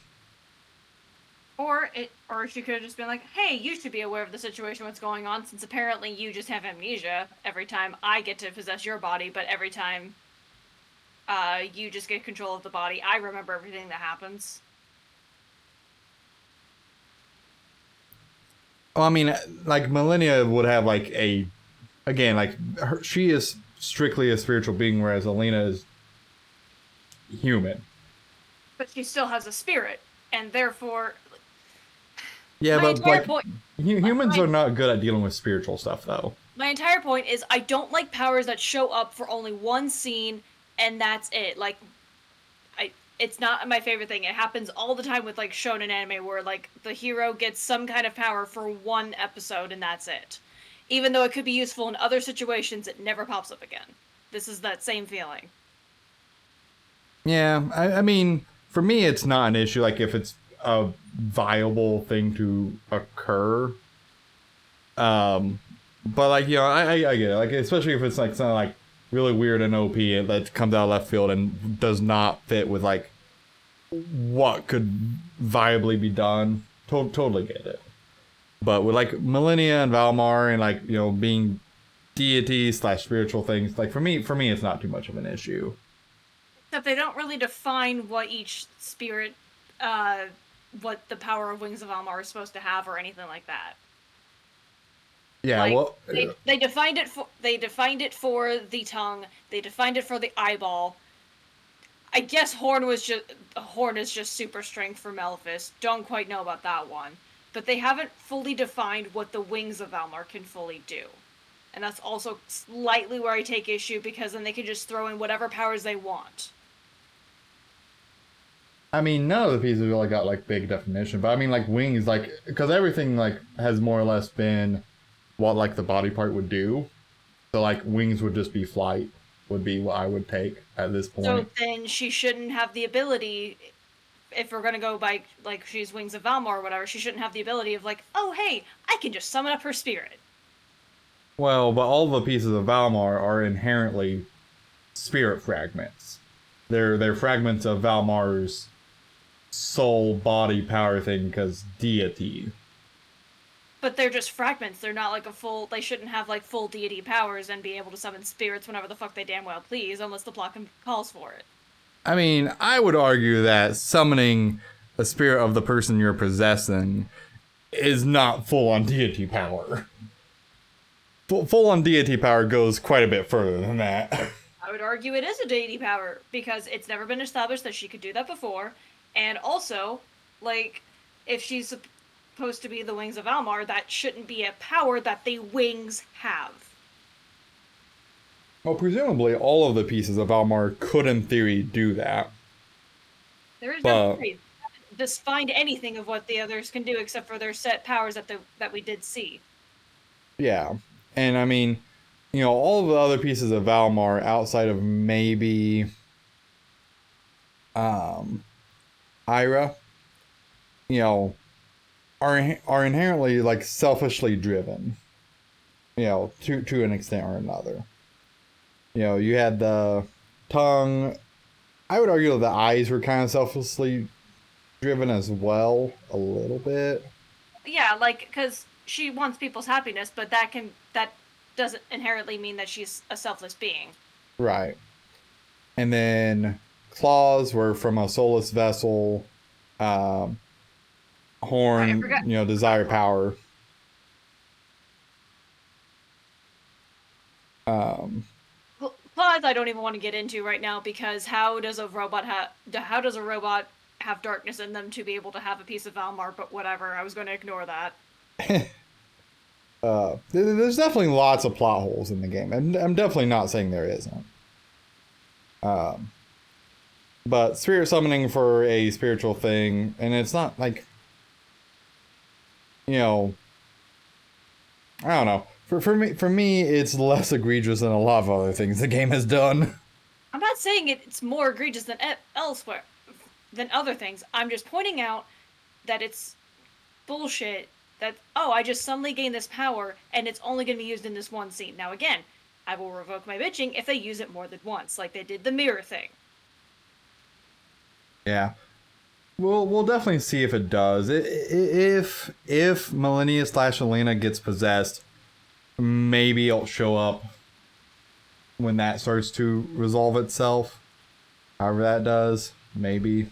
Or she could have just been like, "Hey, you should be aware of the situation, what's going on, since apparently you just have amnesia every time I get to possess your body, but every time you just get control of the body, I remember everything that happens." Well, I mean, like Millennia would have like again, like she is strictly a spiritual being, whereas Elena is human. But she still has a spirit, and therefore. Yeah, but like humans my, are not good at dealing with spiritual stuff, though. My entire point is I don't like powers that show up for only one scene and that's it. Like, it's not my favorite thing. It happens all the time with like shonen anime where like the hero gets some kind of power for one episode and that's it. Even though it could be useful in other situations, it never pops up again. This is that same feeling. Yeah, I mean, for me, it's not an issue. Like if it's a viable thing to occur. But like I get it. Like especially if it's like something like really weird and OP that comes out of left field and does not fit with like what could viably be done. Totally get it. But with like Millennia and Valmar and like being deity / spiritual things, like for me it's not too much of an issue. Except they don't really define what each spirit, what the power of Wings of Almar is supposed to have or anything like that. Yeah, like, well, they defined it for the tongue. They defined it for the eyeball. I guess Horn is just super strength for Maleficent. Don't quite know about that one, but they haven't fully defined what the Wings of Almar can fully do, and that's also slightly where I take issue because then they can just throw in whatever powers they want. I mean, none of the pieces really got like big definition, but I mean, like wings, like because everything like has more or less been what like the body part would do. So like wings would just be flight, would be what I would take at this point. So then she shouldn't have the ability, if we're gonna go by like she's Wings of Valmar or whatever, she shouldn't have the ability of like, oh hey, I can just summon up her spirit. Well, but all the pieces of Valmar are inherently spirit fragments. They're fragments of Valmar's soul body power thing because deity. But they're just fragments. They're not like they shouldn't have like full deity powers and be able to summon spirits whenever the fuck they damn well please, unless the plot calls for it. I mean, I would argue that summoning a spirit of the person you're possessing is not full-on deity power. Full-on deity power goes quite a bit further than that. I would argue it is a deity power because it's never been established that she could do that before, and also, like, if she's supposed to be the wings of Almar, that shouldn't be a power that the wings have. Well, presumably all of the pieces of Almar could, in theory, do that. There is But- no way to just find anything of what the others can do except for their set powers that we did see. Yeah, and I mean, you know, all of the other pieces of Valmar outside of maybe Ira, you know, are inherently like selfishly driven. You know, to an extent or another. You know, you had the tongue. I would argue that the eyes were kind of selfishly driven as well, a little bit. Yeah, like, because she wants people's happiness, but that doesn't inherently mean that she's a selfless being. Right. And then claws were from a soulless vessel. Horn, forgot- you know, desire power. Claws I don't even want to get into right now because how does a robot have darkness in them to be able to have a piece of Valmar? But whatever, I was going to ignore that. There's definitely lots of plot holes in the game, and I'm definitely not saying there isn't. But spirit summoning for a spiritual thing, and it's not like, you know, I don't know. For me, it's less egregious than a lot of other things the game has done. I'm not saying it's more egregious than elsewhere, than other things. I'm just pointing out that it's bullshit that, oh, I just suddenly gained this power and it's only going to be used in this one scene. Now, again, I will revoke my bitching if they use it more than once, like they did the mirror thing. Yeah. We'll definitely see if it does. If Millennia / Elena gets possessed, maybe it'll show up when that starts to resolve itself. However that does, maybe.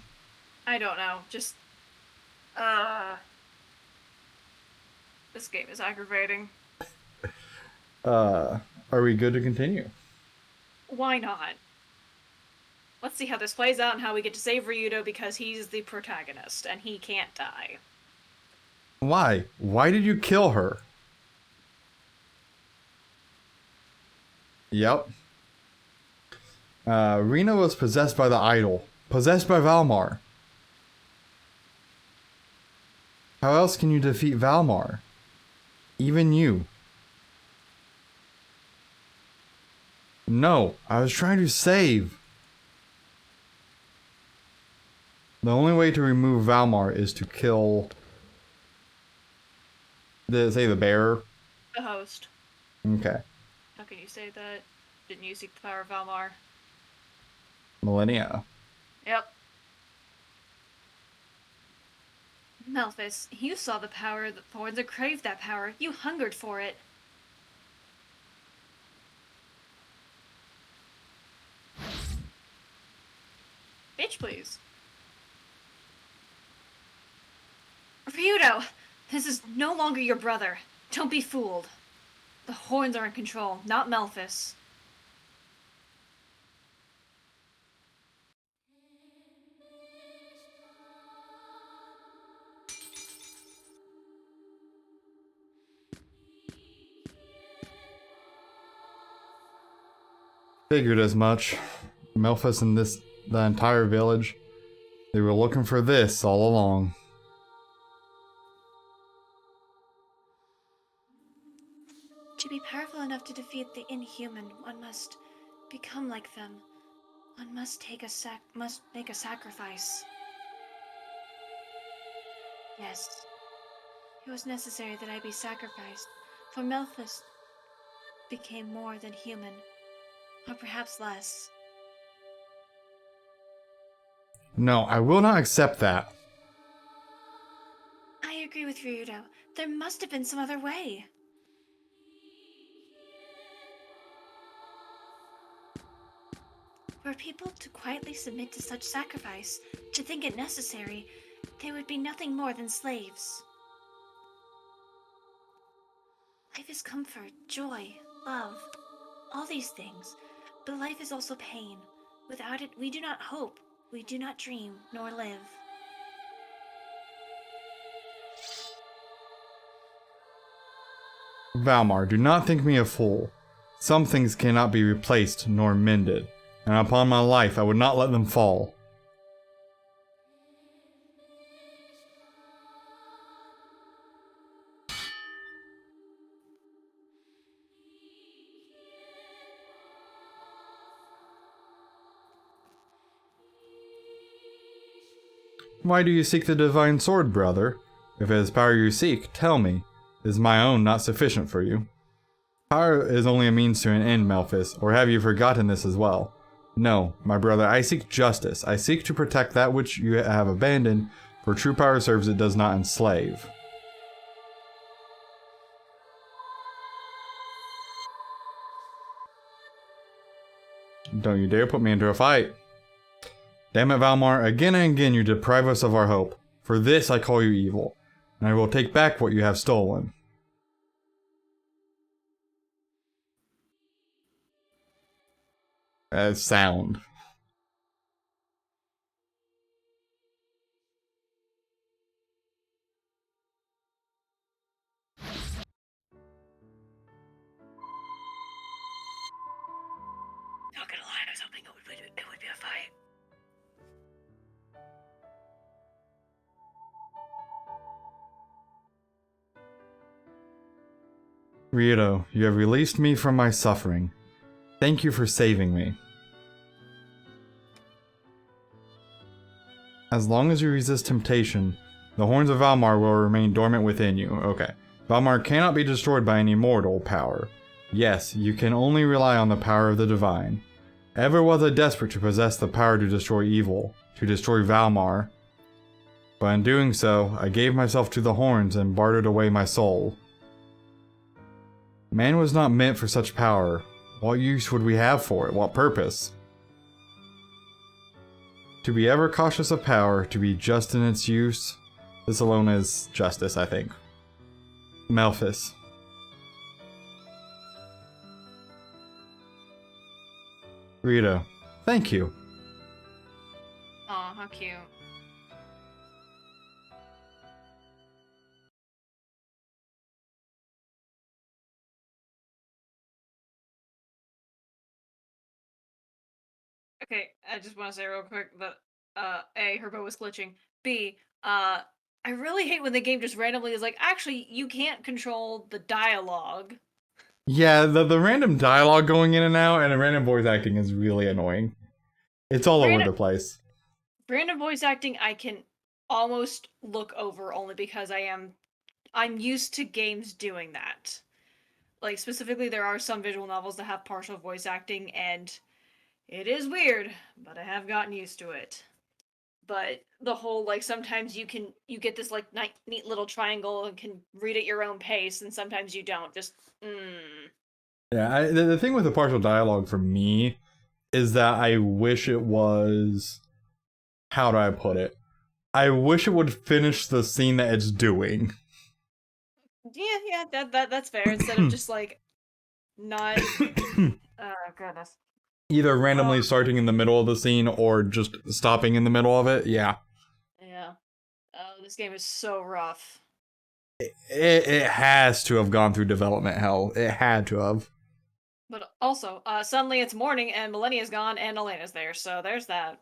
I don't know. Just, this game is aggravating. Are we good to continue? Why not? Let's see how this plays out and how we get to save Ryudo because he's the protagonist and he can't die. Why? Why did you kill her? Yep. Rena was possessed by the idol. Possessed by Valmar. How else can you defeat Valmar? Even you. No, I was trying to save. The only way to remove Valmar is to kill... Did it say the bearer? The host. Okay. How can you say that? Didn't you seek the power of Valmar? Millennia. Yep. Malphus, you saw the power of the thorns and craved that power. You hungered for it. Bitch, please. Ryudo! This is no longer your brother. Don't be fooled. The horns are in control, not Malphus. Figured as much. Melphus and the entire village, they were looking for this all along. To be powerful enough to defeat the inhuman, one must become like them. One must make a sacrifice. Yes. It was necessary that I be sacrificed, for Malthus became more than human, or perhaps less. No, I will not accept that. I agree with Ryudo. There must have been some other way. Were people to quietly submit to such sacrifice, to think it necessary, they would be nothing more than slaves. Life is comfort, joy, love, all these things. But life is also pain. Without it, we do not hope, we do not dream, nor live. Valmar, do not think me a fool. Some things cannot be replaced nor mended, and upon my life I would not let them fall. Why do you seek the divine sword, brother? If it is power you seek, tell me. Is my own not sufficient for you? Power is only a means to an end, Melphis, or have you forgotten this as well? No, my brother, I seek justice. I seek to protect that which you have abandoned, for true power serves it does not enslave. Don't you dare put me into a fight. Damn it, Valmar, again and again you deprive us of our hope. For this I call you evil, and I will take back what you have stolen. Sound. Not gonna lie, I was hoping it would be a fight. Rito, you have released me from my suffering. Thank you for saving me. As long as you resist temptation, the horns of Valmar will remain dormant within you. Okay. Valmar cannot be destroyed by any mortal power. Yes, you can only rely on the power of the divine. Ever was I desperate to possess the power to destroy evil, to destroy Valmar. But in doing so, I gave myself to the horns and bartered away my soul. Man was not meant for such power. What use would we have for it? What purpose? To be ever cautious of power, to be just in its use. This alone is justice, I think. Melphis. Rito. Thank you. Aw, how cute. Okay, I just want to say real quick that A, Herbo was glitching. B, I really hate when the game just randomly is like, actually, you can't control the dialogue. Yeah, the random dialogue going in and out and the random voice acting is really annoying. It's all over the place. Random voice acting I can almost look over only because I'm used to games doing that. Like specifically there are some visual novels that have partial voice acting and it is weird, but I have gotten used to it. But the whole like sometimes you get this like neat little triangle and can read at your own pace and sometimes you don't. Just Yeah, the thing with the partial dialogue for me is that I wish it was... How do I put it? I wish it would finish the scene that it's doing. yeah, that's fair. Instead of just like not oh goodness. Either randomly starting in the middle of the scene or just stopping in the middle of it. Yeah. Yeah. Oh, this game is so rough. It has to have gone through development hell. It had to have. But also, suddenly it's morning and Millennia's gone and Elena's there, so there's that.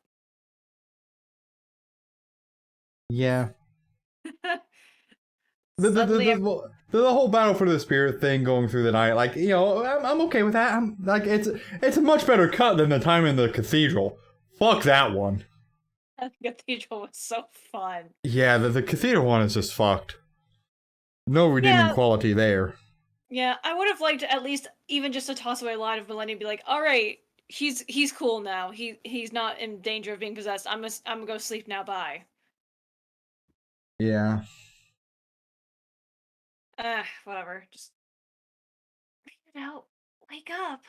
Yeah. Suddenly, The whole battle for the spirit thing going through the night, like, you know, I'm okay with that. I'm like, it's a much better cut than the time in the cathedral. Fuck that one. the cathedral was so fun. Yeah, the cathedral one is just fucked. No redeeming quality there. Yeah, I would have liked at least even just to toss away a line of Millennia and be like, all right, he's cool now. He's not in danger of being possessed. I'm gonna go sleep now. Bye. Yeah. Whatever. Just figure it out. Wake up.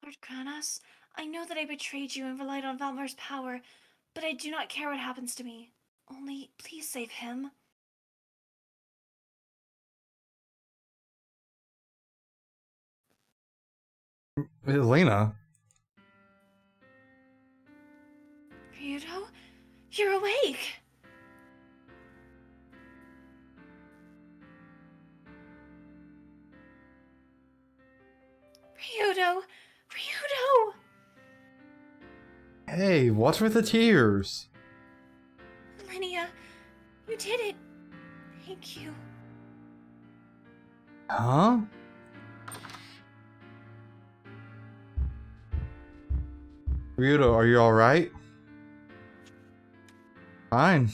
Lord Granas, I know that I betrayed you and relied on Valmar's power, but I do not care what happens to me. Only, please save him. Elena? Ryudo? You're awake! Ryudo! Ryudo! Hey, what's with the tears? Linnea, you did it. Thank you. Huh? Ryudo, are you alright? Fine.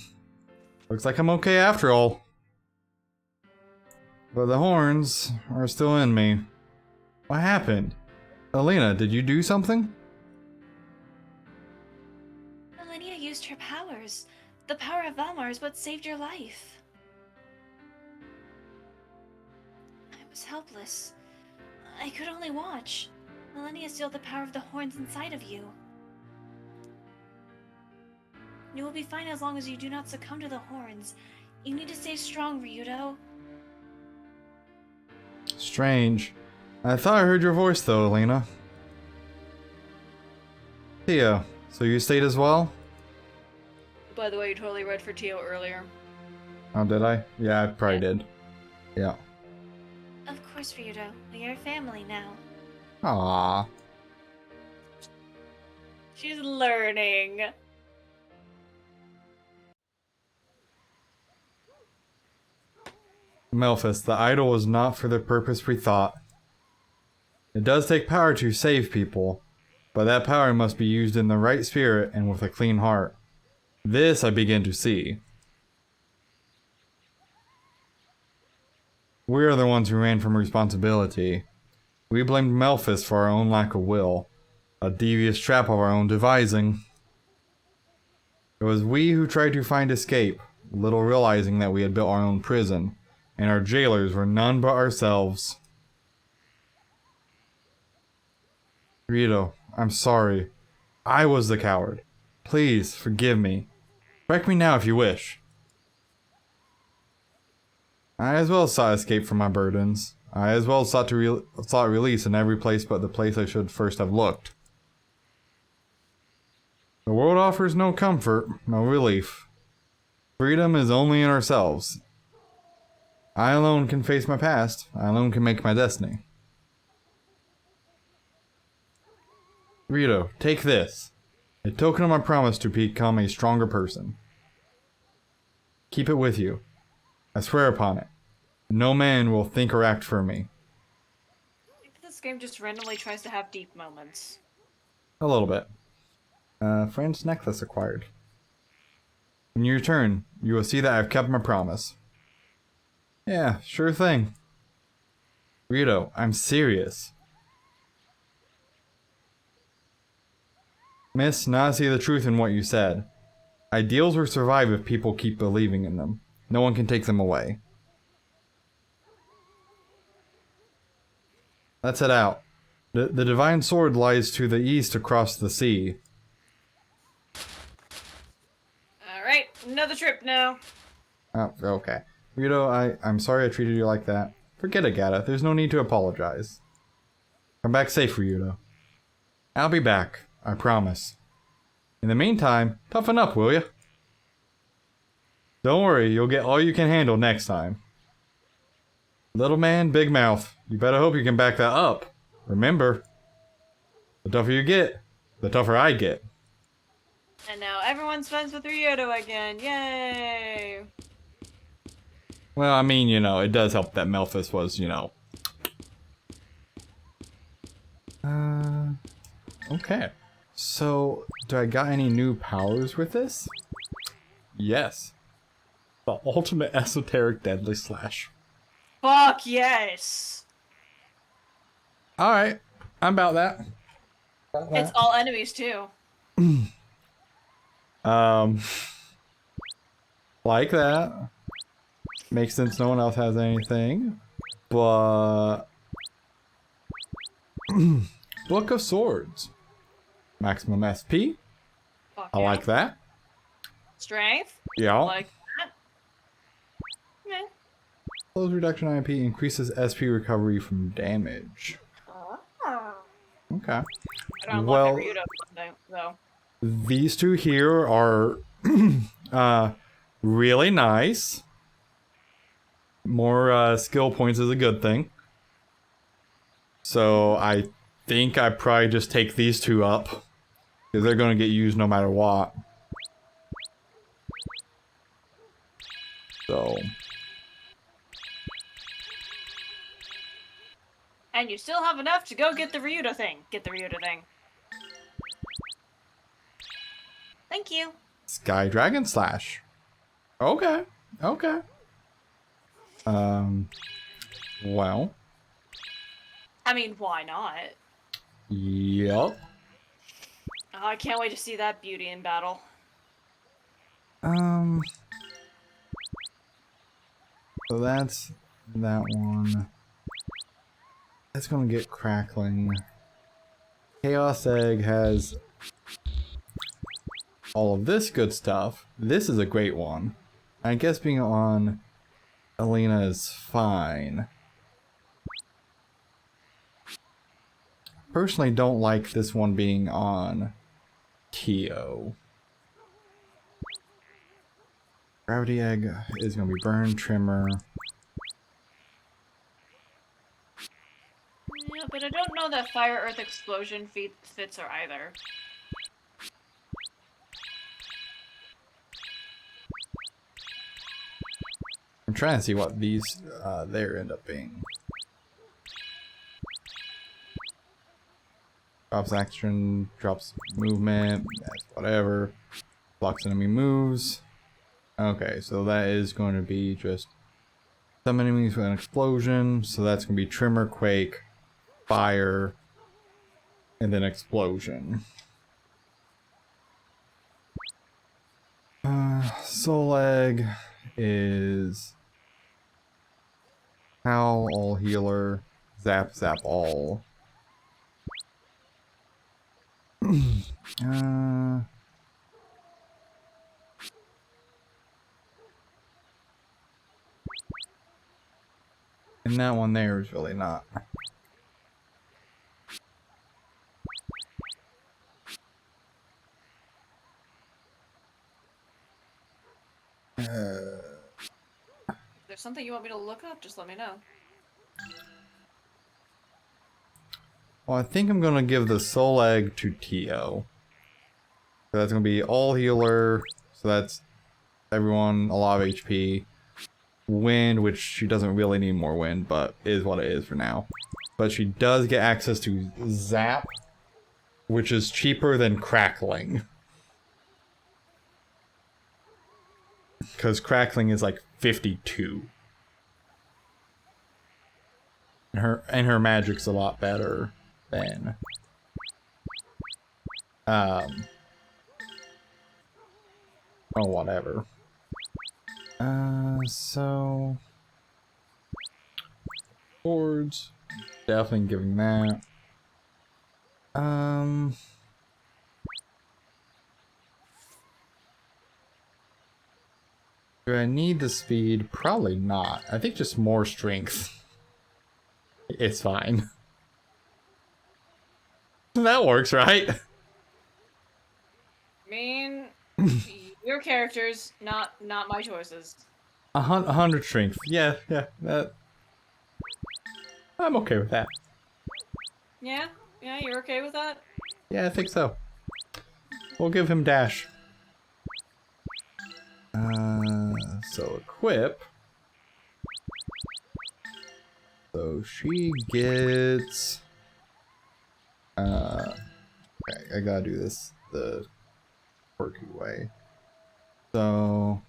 Looks like I'm okay after all. But the horns are still in me. What happened? Elena, did you do something? Linnea used her powers. The power of Valmar is what saved your life. I was helpless. I could only watch. Linnea sealed the power of the horns inside of you. You will be fine as long as you do not succumb to the horns. You need to stay strong, Ryudo. Strange. I thought I heard your voice though, Elena. Tia, so you stayed as well? By the way, you totally read for Tio earlier. Oh, did I? Yeah, I probably did. Yeah. Of course, Ryudo. We are family now. Aww. She's learning. Melphis, the idol was not for the purpose we thought. It does take power to save people, but that power must be used in the right spirit and with a clean heart. This I begin to see. We are the ones who ran from responsibility. We blamed Melphis for our own lack of will, a devious trap of our own devising. It was we who tried to find escape, little realizing that we had built our own prison, and our jailers were none but ourselves. Rito, I'm sorry. I was the coward. Please, forgive me. Correct me now if you wish. I as well sought escape from my burdens. I as well sought release in every place but the place I should first have looked. The world offers no comfort, no relief. Freedom is only in ourselves. I alone can face my past. I alone can make my destiny. Rito, take this. A token of my promise to become a stronger person. Keep it with you. I swear upon it. No man will think or act for me. This game just randomly tries to have deep moments. A little bit. Friend's necklace acquired. When you return, you will see that I've kept my promise. Yeah, sure thing. Rito, I'm serious. Miss, now I see the truth in what you said. Ideals will survive if people keep believing in them. No one can take them away. Let's head out. The divine sword lies to the east across the sea. Alright, another trip now. Oh, okay. Rito, I'm sorry I treated you like that. Forget it, Gata. There's no need to apologize. Come back safe, Ryudo. I'll be back. I promise. In the meantime, toughen up, will ya? Don't worry, you'll get all you can handle next time. Little man, big mouth. You better hope you can back that up. Remember, the tougher you get, the tougher I get. And now everyone's friends with Ryudo again. Yay! Well, I mean, you know, it does help that Melphis was, you know. Okay. So, do I got any new powers with this? Yes. The ultimate esoteric deadly slash. Fuck yes! Alright, I'm about that. It's all enemies too. Like that. Makes sense no one else has anything. But Book of Swords. Maximum SP. Fuck I yeah. like that. Strength. Yeah. Like that. Yeah. Close reduction IP increases SP recovery from damage. Okay. I don't unlock Well, that Ryudo one though. these two here are really nice. More skill points is a good thing. So I think I probably just take these two up. Because they're going to get used no matter what. So. And you still have enough to go get the Ryudo thing. Get the Ryudo thing. Thank you. Sky Dragon Slash. Okay. Okay. Well. I mean, why not? Yep. Oh, I can't wait to see that beauty in battle. So that's that one. That's gonna get crackling. Chaos Egg has all of this good stuff. This is a great one. I guess being on Alina is fine. Personally don't like this one being on Kyo. Gravity Egg is gonna be Burn, Trimmer. Yeah, but I don't know that Fire Earth Explosion fits her either. I'm trying to see what these there end up being. Drops action, drops movement, that's whatever. Blocks enemy moves. Okay, so that is going to be just some enemies with an explosion. So that's going to be Trimmer, Quake, Fire, and then Explosion. Soul Egg is Howl, All Healer, Zap, Zap, All. And that one there is really not. If there's something you want me to look up, just let me know. Well, I think I'm gonna give the Soul Egg to Tio. So that's gonna be All Healer. So that's everyone, a lot of HP. Wind, which she doesn't really need more wind, but is what it is for now. But she does get access to Zap, which is cheaper than Crackling. Because Crackling is like 52. And her magic's a lot better than oh, whatever. So boards, definitely giving that. Do I need the speed? Probably not. I think just more strength. It's fine. That works, right? I mean, your characters, not my choices. 100 strength. Yeah, that. I'm okay with that. Yeah, you're okay with that? Yeah, I think so. We'll give him dash. So equip. So she gets. Okay, I gotta do this the quirky way. So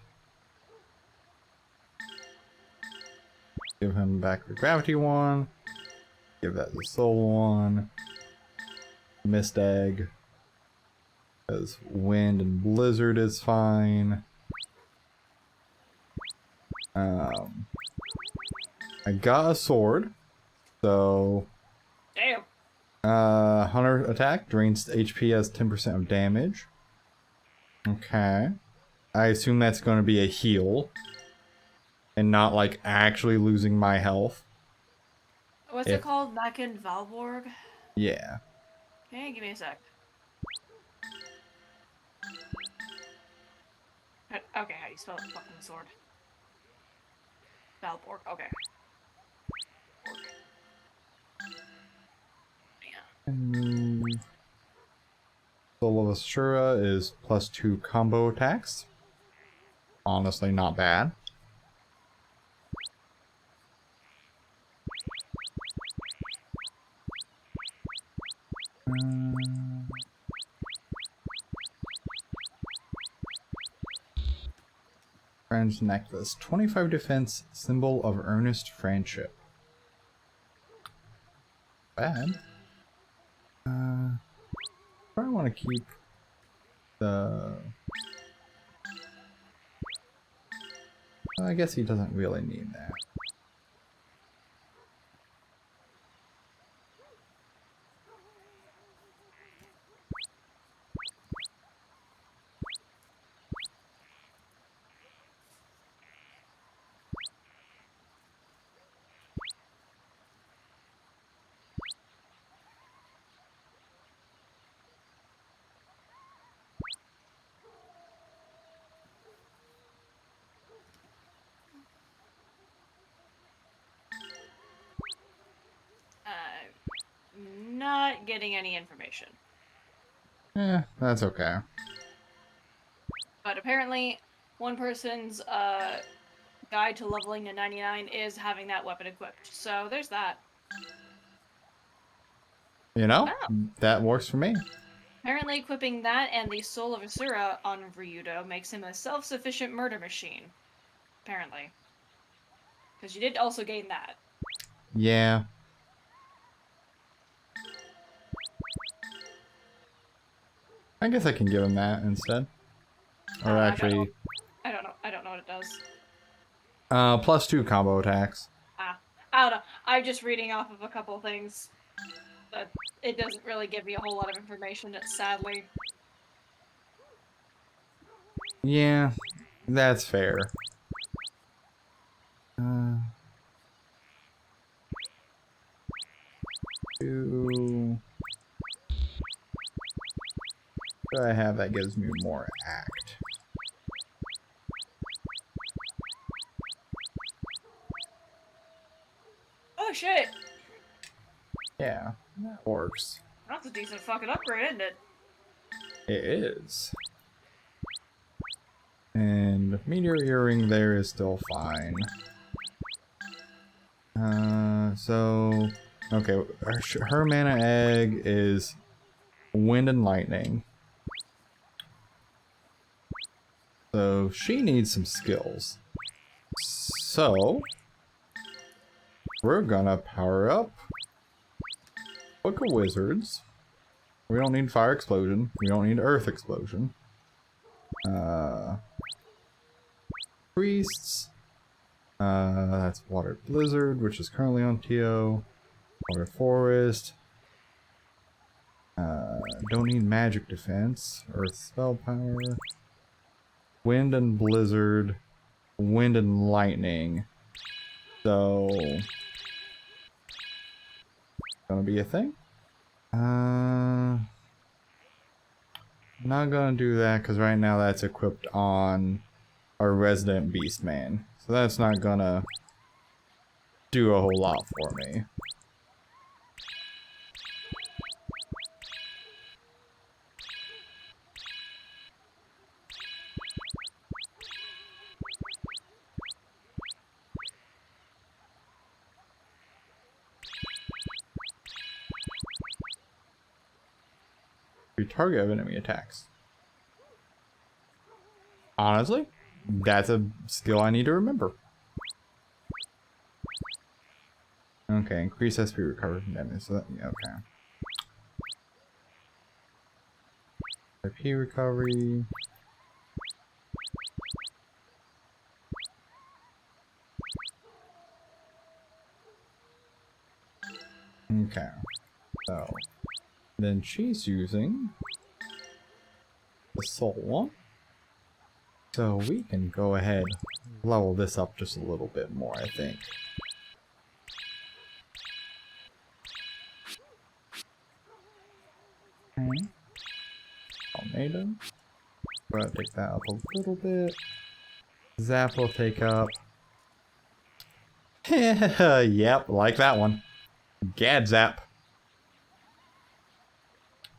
give him back the gravity one. Give that the soul one. Mist egg. Because wind and blizzard is fine. I got a sword, so Damn. Hunter attack drains HP as 10% of damage. Okay. I assume that's going to be a heal. And not like actually losing my health. What's it called? Back in Valborg? Yeah. Okay, give me a sec. Okay, how do you spell the fucking sword? Valborg, okay. And Soul of Ashura is +2 combo attacks. Honestly, not bad. Friend's necklace. 25 defense, symbol of earnest friendship. Bad. Probably want to keep the... I guess he doesn't really need that. Not getting any information. That's okay. But apparently, one person's guide to leveling to 99 is having that weapon equipped. So there's that. You know, Oh. that works for me. Apparently, equipping that and the Soul of Asura on Ryudo makes him a self-sufficient murder machine. Apparently. Because you did also gain that. Yeah. I guess I can give him that instead. Or actually... I don't know. I don't know what it does. +2 combo attacks. I don't know. I'm just reading off of a couple things. But it doesn't really give me a whole lot of information, sadly. Yeah, that's fair. What do I have that gives me more act? Oh shit! Yeah, that works. That's a decent fucking upgrade, isn't it? It is. And Meteor Earring there is still fine. So... Okay, her mana egg is Wind and Lightning. So she needs some skills. So... we're gonna power up Book of Wizards. We don't need Fire Explosion. We don't need Earth Explosion. Priests. That's Water Blizzard, which is currently on TO. Water Forest. Don't need Magic Defense. Earth Spell Power. Wind and Blizzard. Wind and Lightning. So... gonna be a thing. Not gonna do that because right now that's equipped on our resident Beastman. So that's not gonna do a whole lot for me. Target of enemy attacks. Honestly, that's a skill I need to remember. Okay, increase SP recovery from damage. So that, yeah, okay. IP recovery. Okay. So, then she's using the soul one. So we can go ahead and level this up just a little bit more, I think. Okay. Tornado. Go ahead and take that up a little bit. Zap will take up. Yep, like that one. Gad zap.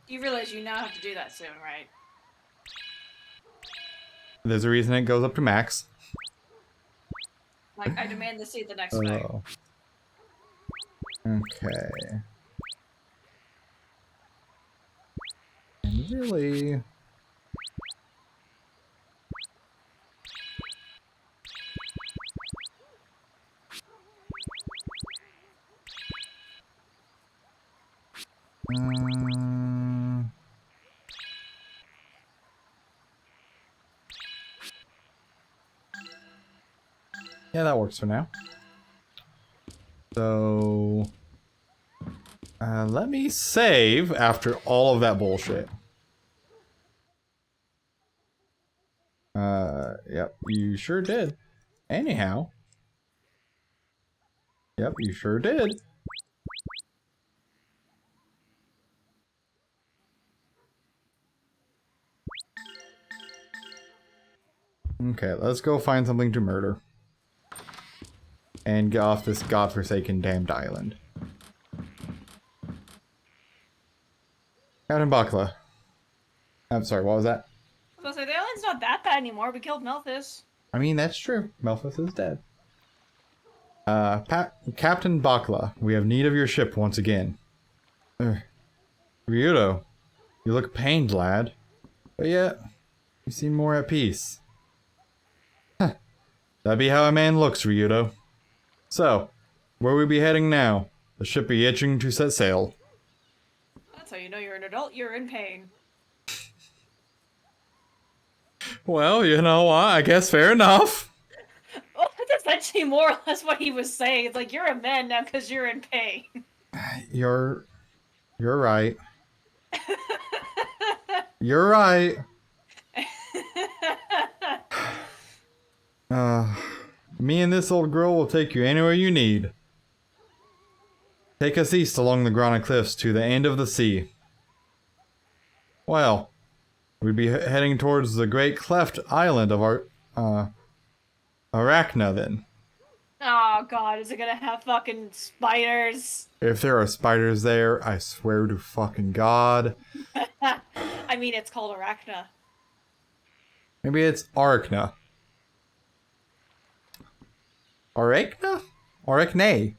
You realize you now have to do that soon, right? There's a reason it goes up to max. Like, I demand to see the next fight. Oh. Okay. And really... Yeah, that works for now. So... let me save after all of that bullshit. Yep, you sure did. Anyhow. Yep, you sure did. Okay, let's go find something to murder. And get off this godforsaken damned island. Captain Bakla. I'm sorry, what was that? I was gonna say, the island's not that bad anymore. We killed Melthus. I mean, that's true. Melphus is dead. Captain Bakla, we have need of your ship once again. Ryudo, you look pained, lad. But yet, you seem more at peace. Huh. That be how a man looks, Ryudo. So, where we be heading now? The ship be itching to set sail. That's how you know you're an adult. You're in pain. Well, you know what? I guess fair enough. Well, that's actually more or less what he was saying. It's like, you're a man now because you're in pain. You're right. You're right. Me and this old girl will take you anywhere you need. Take us east along the Grana Cliffs to the end of the sea. Well, we'd be heading towards the great cleft island of our, Arachna then. Oh god, is it gonna have fucking spiders? If there are spiders there, I swear to fucking God. I mean, it's called Arachna. Maybe it's Arachna. Arachna? Arachne.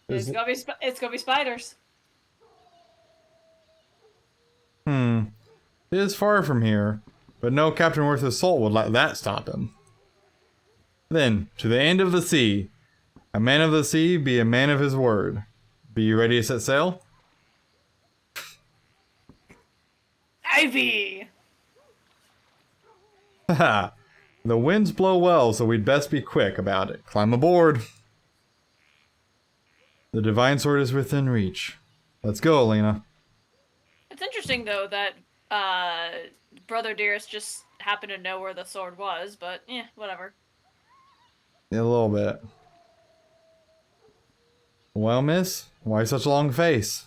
It's gonna be spiders. It is far from here, but no Captain Worth his salt would let that stop him. Then, to the end of the sea. A man of the sea be a man of his word. Be you ready to set sail? Ivy! Haha. The winds blow well, so we'd best be quick about it. Climb aboard. The divine sword is within reach. Let's go, Elena. It's interesting, though, that, Brother Dearest just happened to know where the sword was, but, whatever. Yeah, a little bit. Well, miss, why such a long face?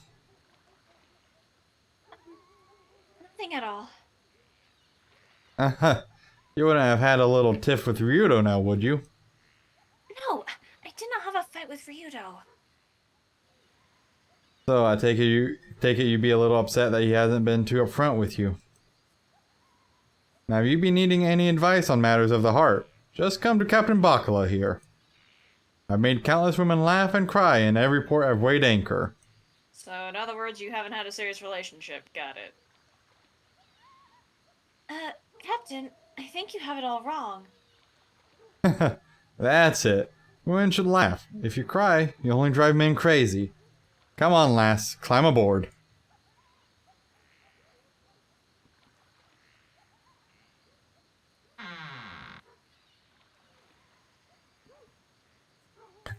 Nothing at all. You wouldn't have had a little tiff with Ryudo now, would you? No, I did not have a fight with Ryudo. So I take it you'd be a little upset that he hasn't been too upfront with you. Now, if you be needing any advice on matters of the heart, just come to Captain Bakula here. I've made countless women laugh and cry in every port I've weighed anchor. So, in other words, you haven't had a serious relationship. Got it. Captain, I think you have it all wrong. That's it. Women should laugh. If you cry, you only drive men crazy. Come on, lass. Climb aboard.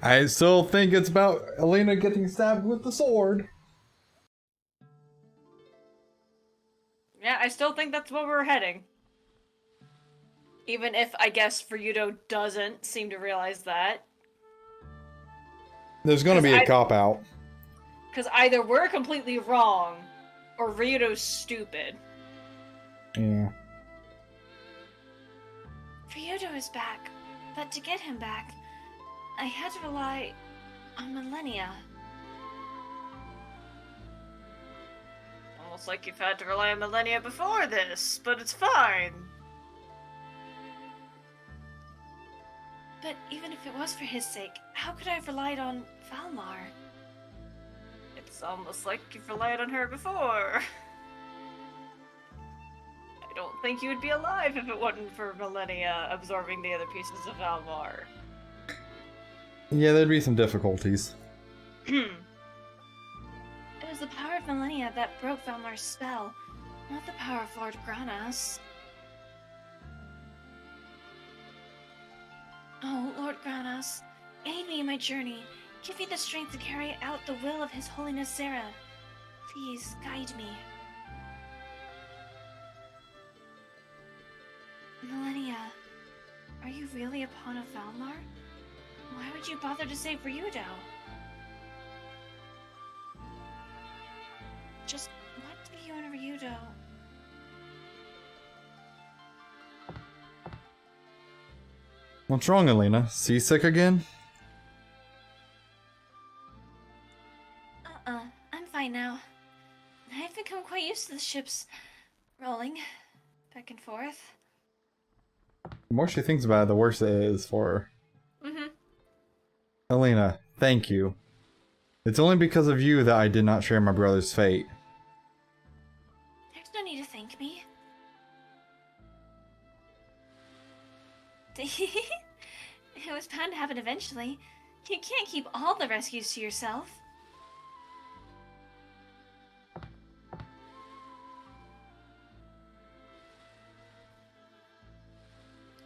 I still think it's about Elena getting stabbed with the sword. I still think that's where we're heading. Even if, I guess, Ryudo doesn't seem to realize that. There's gonna be a cop-out. Because either we're completely wrong, or Ryudo's stupid. Yeah. Ryudo is back, but to get him back, I had to rely on Millennia. Almost like you've had to rely on Millennia before this, but it's fine. But even if it was for his sake, how could I have relied on Valmar? It's almost like you've relied on her before. I don't think you would be alive if it wasn't for Millennia absorbing the other pieces of Valmar. Yeah, there'd be some difficulties. It was the power of Millennia that broke Valmar's spell, not the power of Lord Granas. Oh, Lord Granas, aid me in my journey. Give me the strength to carry out the will of His Holiness Zera. Please, guide me. Millennia, are you really a pawn of Valmar? Why would you bother to save Ryudo? Just what do you and Ryudo? What's wrong, Elena? Seasick again? I'm fine now. I've become quite used to the ships rolling back and forth. The more she thinks about it, the worse it is for her. Mm-hmm. Elena, thank you. It's only because of you that I did not share my brother's fate. There's no need to thank me. It was bound to happen eventually. You can't keep all the rescues to yourself.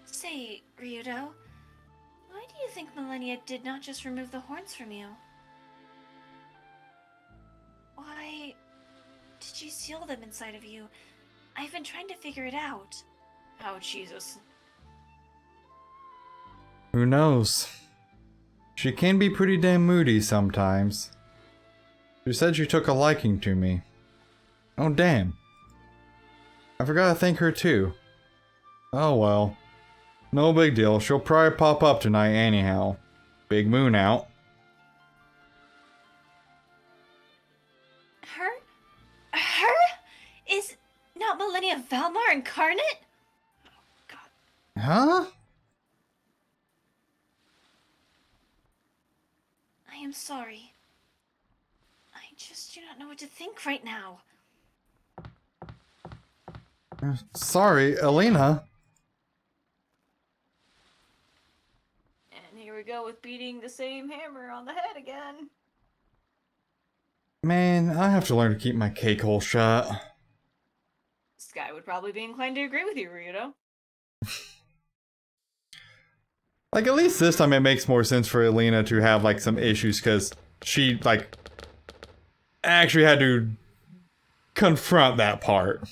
Say, Ryudo, why do you think Millennia did not just remove the horns from you? Why did she seal them inside of you? I've been trying to figure it out. Oh, Jesus. Who knows? She can be pretty damn moody sometimes. She said she took a liking to me. Oh, damn. I forgot to thank her too. Oh well. No big deal. She'll probably pop up tonight anyhow. Big moon out. Her? Is not Millennia Valmar incarnate? Oh, God. Huh? I am sorry. I just do not know what to think right now. Sorry, Elena. And here we go with beating the same hammer on the head again. Man, I have to learn to keep my cake hole shut. Sky would probably be inclined to agree with you, Ryudo. Like, at least this time it makes more sense for Elena to have, like, some issues, because she, like, actually had to confront that part.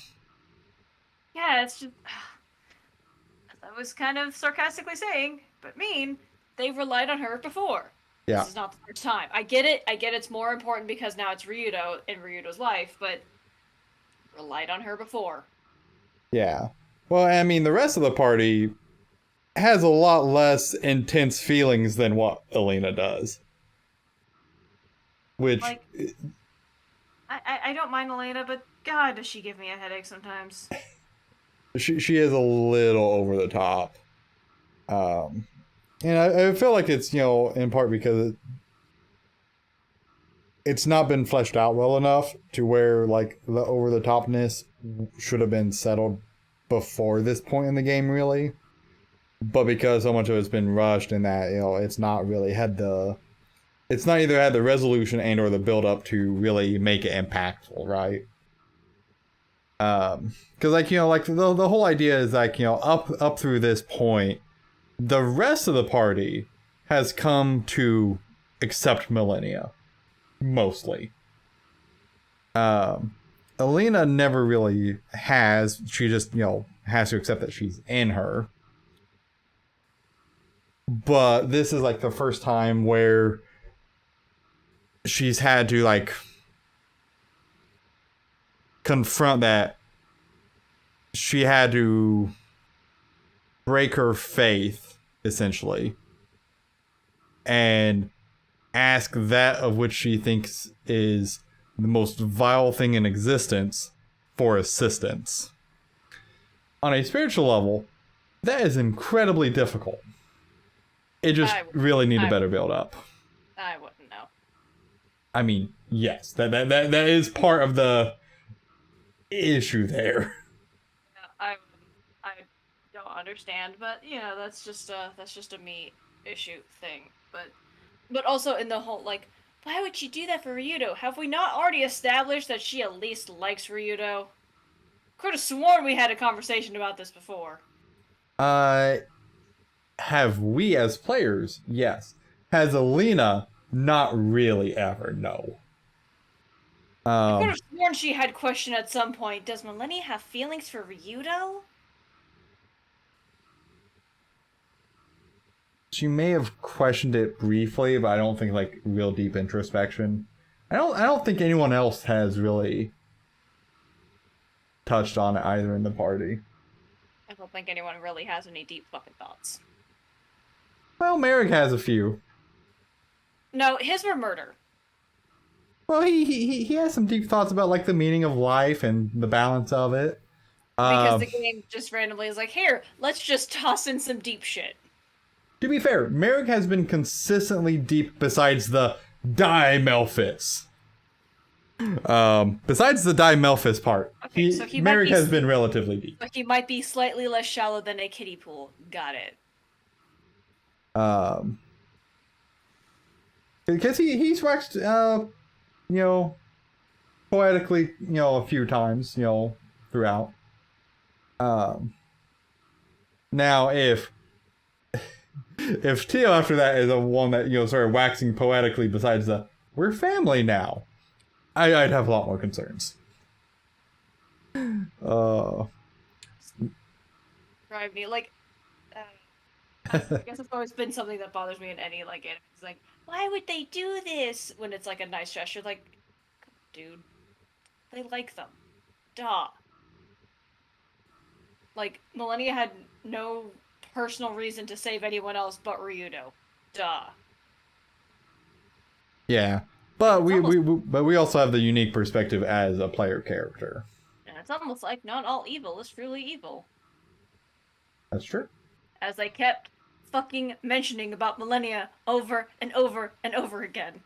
Yeah, it's just... As I was kind of sarcastically saying, but mean, they've relied on her before. Yeah. This is not the first time. I get it it's more important because now it's Ryudo in Ryudo's life, but relied on her before. Yeah. Well, I mean, the rest of the party has a lot less intense feelings than what Elena does. Which... Like, I don't mind Elena, but God, does she give me a headache sometimes. She is a little over the top. And I feel like it's, you know, in part because it's not been fleshed out well enough to where, like, the over-the-topness should have been settled before this point in the game, really. But because so much of it's been rushed and that, you know, it's not really had the... It's not either had the resolution and or the build-up to really make it impactful, right? Because, like, you know, like, the whole idea is, like, you know, up through this point, the rest of the party has come to accept Millennia. Mostly. Alina never really has. She just, has to accept that she's in her. But this is like the first time where she's had to like confront that she had to break her faith, essentially, and ask that of which she thinks is the most vile thing in existence for assistance. On a spiritual level, that is incredibly difficult. It just really need a better build up. I wouldn't know. I mean, yes, that is part of the issue there. I don't understand, but that's just a me issue thing. But also in the whole like, why would she do that for Ryudo? Have we not already established that she at least likes Ryudo? Could have sworn we had a conversation about this before. Have we as players? Yes. Has Alina? Not really ever, no. I could have sworn she had questioned at some point, does Millennia have feelings for Ryudo? She may have questioned it briefly, but I don't think like real deep introspection. I don't think anyone else has really touched on it either in the party. I don't think anyone really has any deep fucking thoughts. Well, Merrick has a few. No, his were murder. Well, he has some deep thoughts about like the meaning of life and the balance of it. Because the game just randomly is like, here, let's just toss in some deep shit. To be fair, Merrick has been consistently deep besides the Die Melphis. Besides the Die Melphis part, okay, so Merrick has been relatively deep. But he might be slightly less shallow than a kiddie pool. Got it. Because he's waxed, poetically, a few times, throughout. Now, if Tio after that is the one that, started waxing poetically besides the, we're family now, I'd have a lot more concerns. Drive me, like, I guess it's always been something that bothers me in any, like, anime. It's like, why would they do this? When it's, like, a nice gesture, like, dude, they like them. Duh. Like, Millennia had no personal reason to save anyone else but Ryudo. Duh. Yeah, but we also have the unique perspective as a player character. And it's almost like not all evil is truly evil. That's true. As I kept fucking mentioning about Millennia over and over and over again.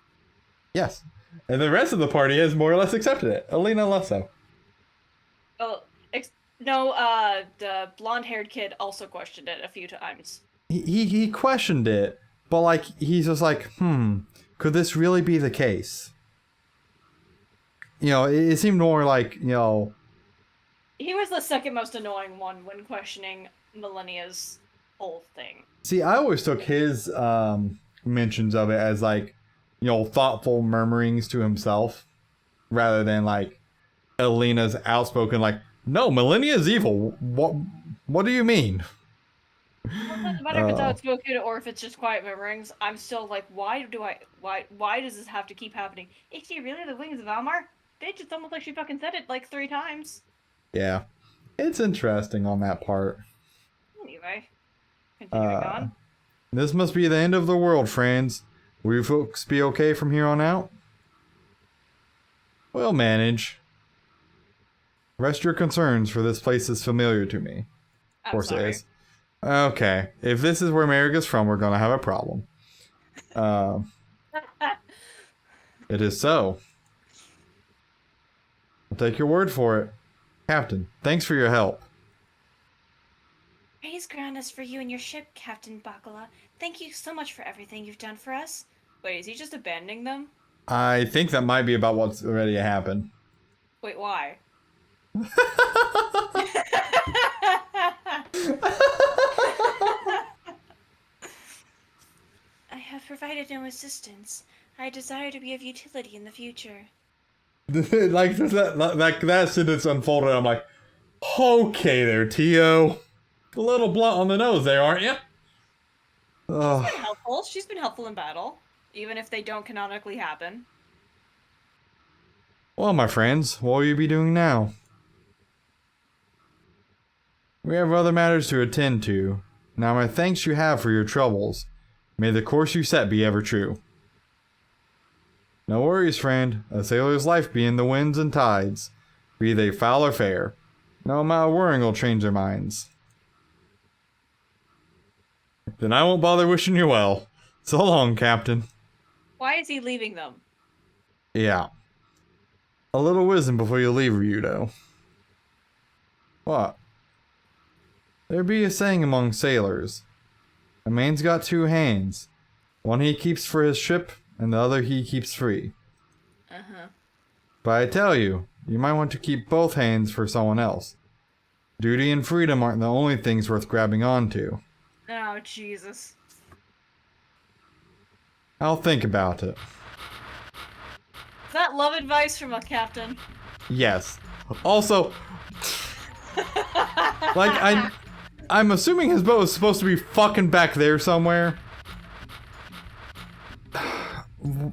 Yes. And the rest of the party has more or less accepted it. Alina less so. Oh, no, the blonde-haired kid also questioned it a few times. He questioned it, but like he's just like, could this really be the case? It seemed more like, He was the second most annoying one when questioning Millennia's whole thing. See, I always took his mentions of it as like, thoughtful murmurings to himself, rather than like Alina's outspoken like, no, Millennia's evil. What do you mean? No matter if it's outspoken or if it's just quiet murmurings, I'm still like, why does this have to keep happening? Is she really the wings of Almar? Bitch, it's almost like she fucking said it like 3 times. Yeah. It's interesting on that part. Anyway, continuing on. This must be the end of the world, friends. Will you folks be okay from here on out? We'll manage. Rest your concerns, for this place is familiar to me. Of course it is. Okay, if this is where Merrick is from, we're gonna have a problem. It is so. I'll take your word for it. Captain, thanks for your help. Praise Granus for you and your ship, Captain Bakula. Thank you so much for everything you've done for us. Wait, is he just abandoning them? I think that might be about what's already happened. Wait, why? I have provided no assistance. I desire to be of utility in the future. Like that sentence unfolded, I'm like, okay there, Tio. A little blunt on the nose there, aren't you? She's been helpful. She's been helpful in battle, even if they don't canonically happen. Well, my friends, what will you be doing now? We have other matters to attend to. Now my thanks you have for your troubles. May the course you set be ever true. No worries, friend. A sailor's life be in the winds and tides, be they foul or fair. No amount of worrying will change their minds. Then I won't bother wishing you well. So long, Captain. Why is he leaving them? Yeah. A little wisdom before you leave, Ryudo. What? There be a saying among sailors. A man's got two hands. One he keeps for his ship, and the other he keeps free. Uh-huh. But I tell you, you might want to keep both hands for someone else. Duty and freedom aren't the only things worth grabbing onto. Oh, Jesus. I'll think about it. Is that love advice from a captain? Yes. Also, like, I'm assuming his boat is supposed to be fucking back there somewhere.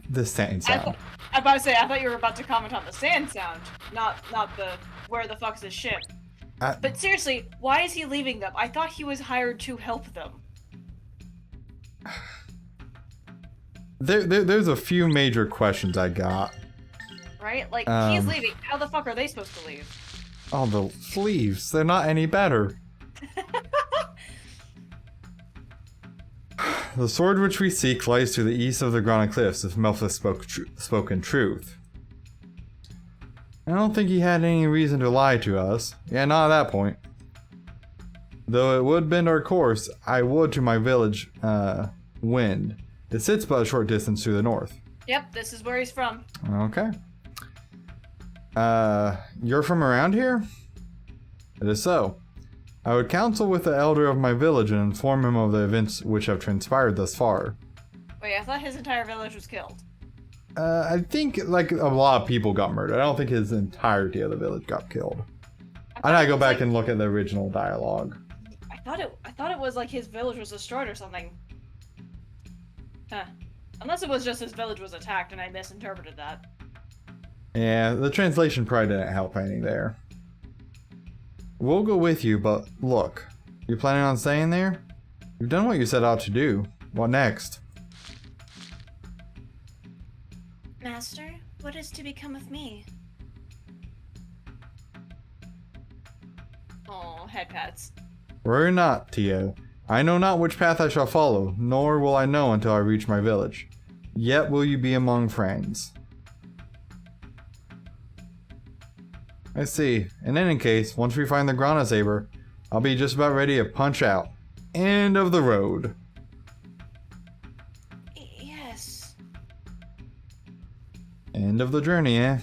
The sand sound. I'm about to say, I thought you were about to comment on the sand sound, not the where the fuck's his ship. But seriously, why is he leaving them? I thought he was hired to help them. There's a few major questions I got. Right? Like, he's leaving. How the fuck are they supposed to leave? Oh, the sleeves. They're not any better. The sword which we seek lies to the east of the Grandia Cliffs, if Melphus spoken truth. I don't think he had any reason to lie to us. Yeah, not at that point. Though it would bend our course, I would to my village, Wind. It sits but a short distance to the north. Yep, this is where he's from. Okay. You're from around here? It is so. I would counsel with the elder of my village and inform him of the events which have transpired thus far. Wait, I thought his entire village was killed. I think, like, a lot of people got murdered. I don't think his entirety of the village got killed. I gotta go back and look at the original dialogue. I thought it was like his village was destroyed or something. Huh. Unless it was just his village was attacked and I misinterpreted that. Yeah, the translation probably didn't help any there. We'll go with you, but look. You planning on staying there? You've done what you set out to do. What next? Master, what is to become of me? Oh, head pats. Worry not, Tio. I know not which path I shall follow, nor will I know until I reach my village. Yet will you be among friends. I see. In any case, once we find the Grana Saber, I'll be just about ready to punch out. End of the road. Yes. End of the journey, eh?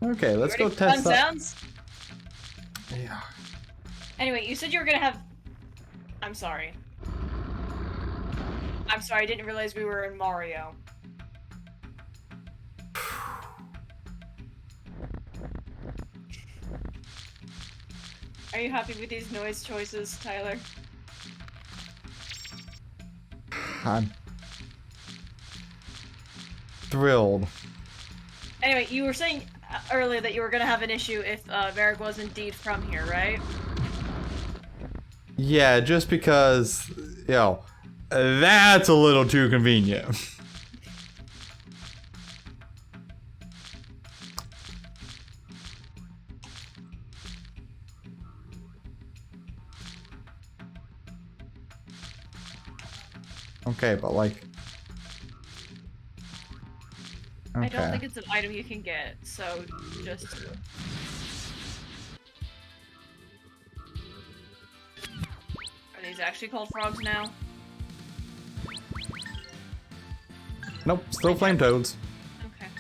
Okay, let's go test fun that. sounds? Yeah. Anyway, you said you were gonna have... I'm sorry. I'm sorry, I didn't realize we were in Mario. Are you happy with these noise choices, Tyler? I'm thrilled. Anyway, you were saying earlier that you were gonna have an issue if Varric was indeed from here, right? Yeah, just because, you know, that's a little too convenient. Okay, but like... Okay. I don't think it's an item you can get, so just... Are these actually called frogs now? Nope, still flame toads. Okay.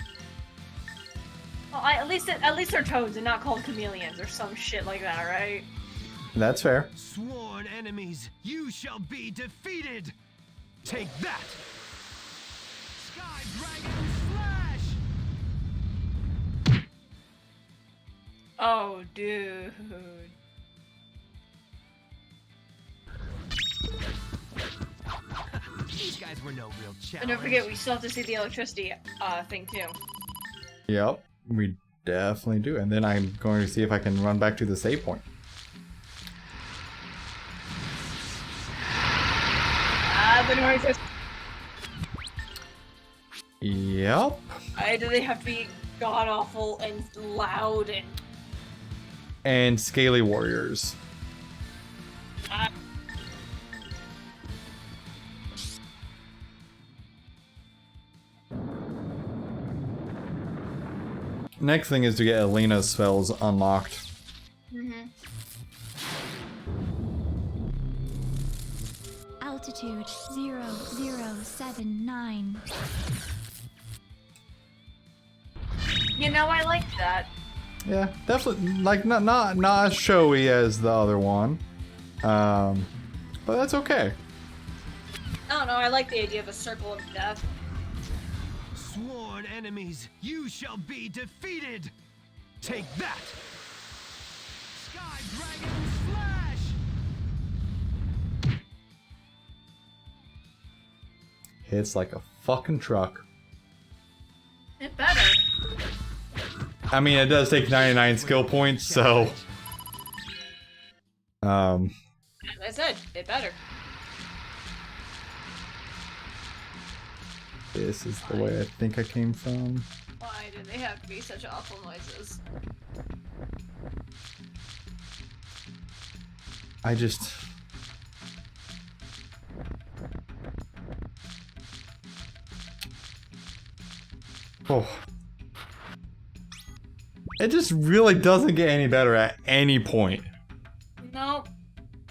Well, at least they're toads and not called chameleons or some shit like that, right? That's fair. Sworn enemies, you shall be defeated! Take that! Sky Dragon Slash! Oh, dude. These guys were no real challenge. And don't forget, we still have to see the electricity thing too. Yep, we definitely do. And then I'm going to see if I can run back to the save point. The noises. Yep. Why do they have to be god awful and loud And Scaly Warriors. and Next thing is to get Elena's spells unlocked. Altitude 0079. You know, I like that. Yeah, definitely like not as showy as the other one. But that's okay. I don't know, I like the idea of a circle of death. Sworn enemies, you shall be defeated! Take that! Sky Dragon Slash! Hits like a fucking truck. It better. I mean, it does take 99 skill points, so As I said, it better. this is the way I think I came from. Why do they have to be such awful noises? I just... Oh. It just really doesn't get any better at any point. Nope.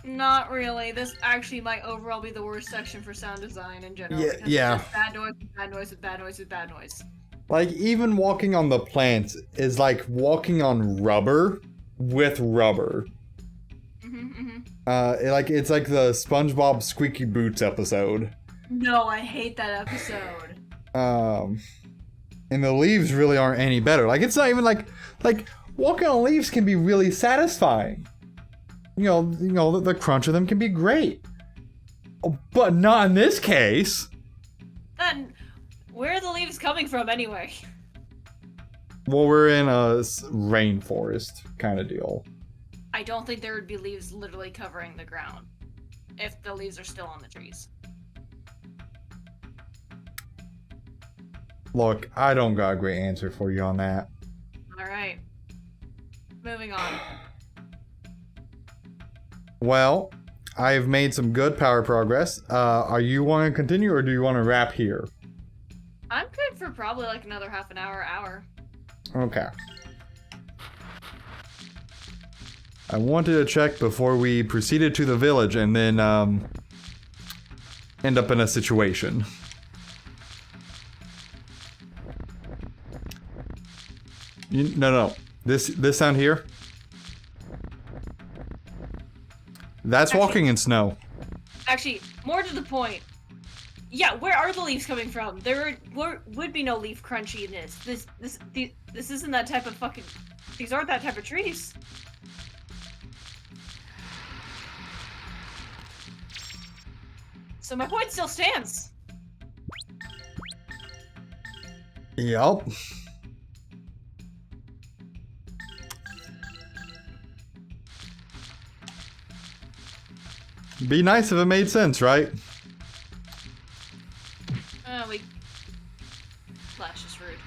Not really. This actually might overall be the worst section for sound design in general. Yeah, because yeah. it's just bad noise, with bad noise, with bad noise, with bad noise. Like, even walking on the plants is like walking on rubber with rubber. It's like the SpongeBob Squeaky Boots episode. No, I hate that episode. And the leaves really aren't any better. Like, it's not even like walking on leaves can be really satisfying. You know, the crunch of them can be great. But not in this case. Then, where are the leaves coming from anyway? Well, we're in a rainforest kind of deal. I don't think there would be leaves literally covering the ground if the leaves are still on the trees. Look, I don't got a great answer for you on that. Alright. Moving on. Well, I've made some good power progress. Are you want to continue or do you want to wrap here? I'm good for probably like another half an hour. Okay. I wanted to check before we proceeded to the village and then end up in a situation. No. This sound here? That's Actually- walking in snow. Actually, more to the point. Yeah, where are the leaves coming from? There would be no leaf crunchiness. This isn't that type of fucking... These aren't that type of trees. So my point still stands. Yup. Be nice if it made sense, right? Flash is rude.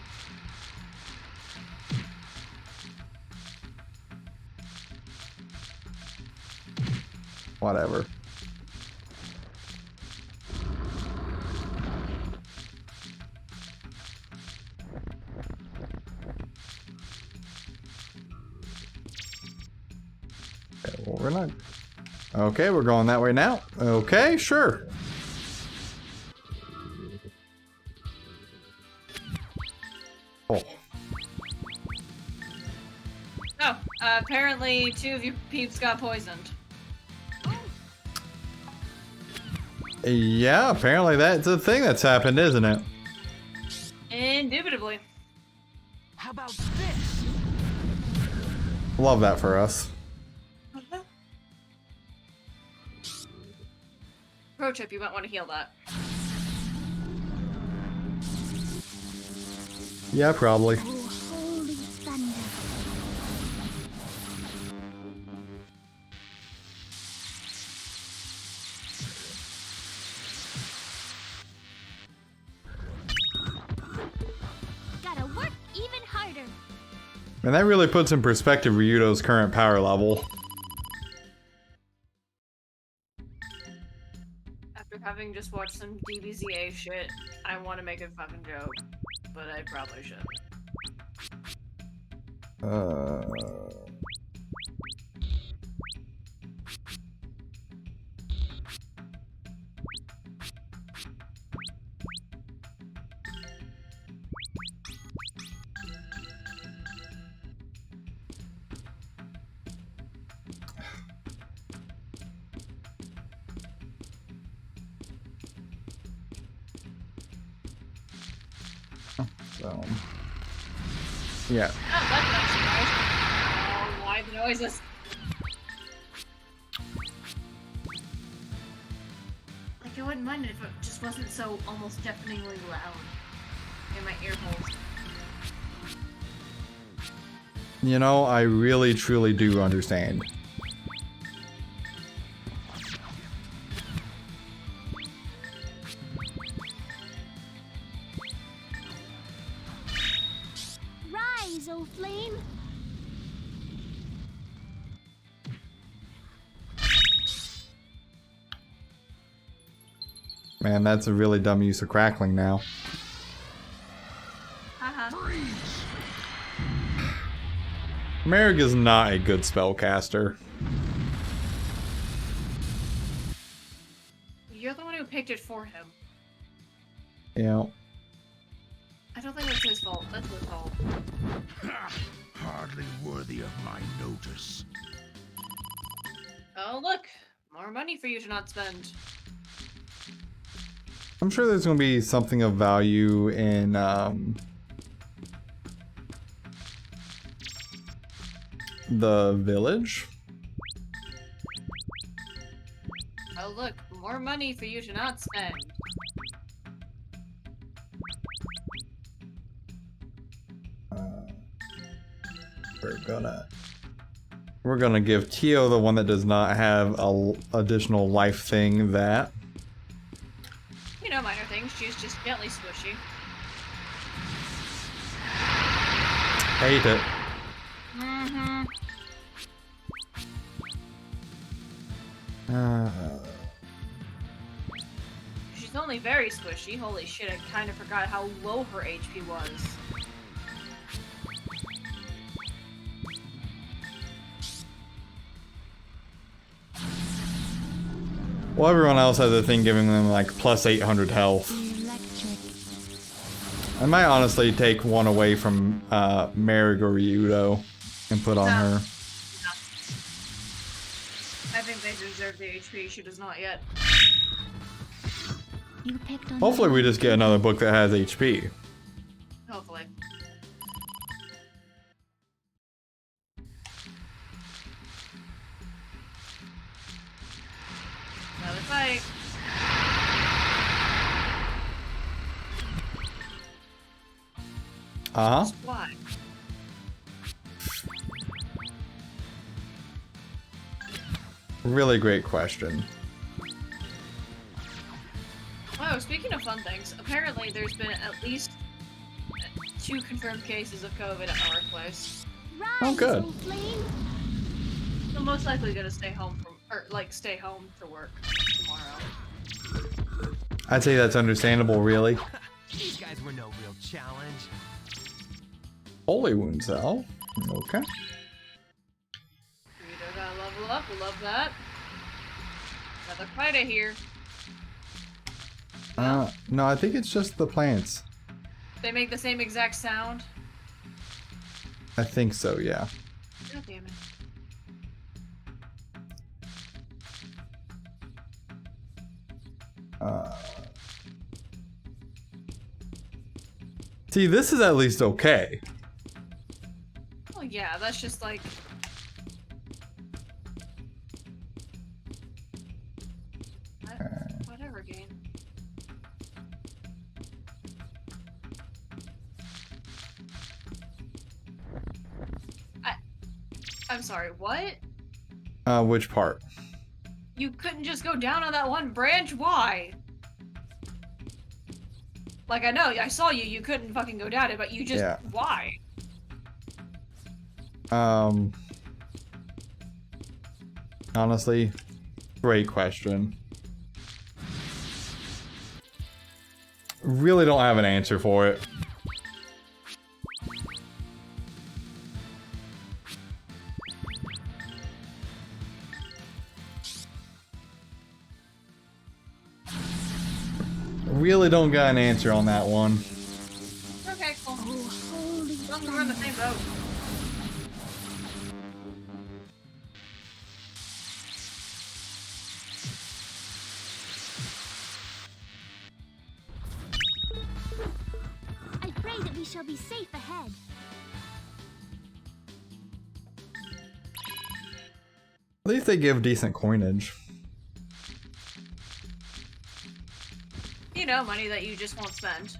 Whatever. Okay, well, we're not... Okay, we're going that way now. Okay, sure. Oh. Oh, apparently 2 of your peeps got poisoned. Yeah, apparently that's a thing that's happened, isn't it? Love that for us. Pro tip, you might want to heal that. Yeah, probably. Oh, holy thunder. Gotta work even harder. And that really puts in perspective Ryudo's current power level. After having just watched some DBZA shit, I want to make a fucking joke, but I probably should. So, yeah. Oh, that's not surprising. Oh, why the noises? Like, I wouldn't mind it if it just wasn't so almost deafeningly loud in my ear holes. You know, I really truly do understand. Rise, O flame. Man, that's a really dumb use of crackling now. Haha. Merrick is not a good spellcaster. You're the one who picked it for him. Yeah. I don't think it's his fault. That's his fault. Ha! Hardly worthy of my notice. Oh, look! More money for you to not spend. I'm sure there's going to be something of value in, the village. Oh, look! More money for you to not spend. We're gonna give Tio the one that does not have a additional life thing that. You know, minor things. She's just gently squishy. Hate it. Mm-hmm. She's only very squishy. Holy shit, I kind of forgot how low her HP was. Well, everyone else has a thing giving them like plus 800 health. Electric. I might honestly take one away from Merrick or Ryudo and put on No. her. I think they deserve the HP. She does not yet. You picked on Hopefully the we wrong just get another book that has HP. Hopefully. Another fight. Uh-huh. Why? Really great question. Oh, speaking of fun things, apparently there's been at least 2 confirmed cases of COVID at our workplace. Rise, Oh, good. O flame. So most likely gonna stay home from, or like stay home to work tomorrow. I'd say that's understandable, really. These guys were no real challenge. Holy wound cell. Okay. We do gotta level up, we love that. Another fighter here. No, I think it's just the plants. They make the same exact sound. I think so, yeah. God damn it. See, this is at least okay. Well, yeah, that's just like gain. I'm sorry, what? Which part? You couldn't just go down on that one branch? Why? Like, I know, I saw you, you couldn't fucking go down it, but you just, Yeah. why? Honestly, great question. Really don't have an answer for it. Really don't got an answer on that one. Okay, cool. Oh, holy As long as we're in the same boat. I pray that we shall be safe ahead. At least they give decent coinage. You know, money that you just won't spend.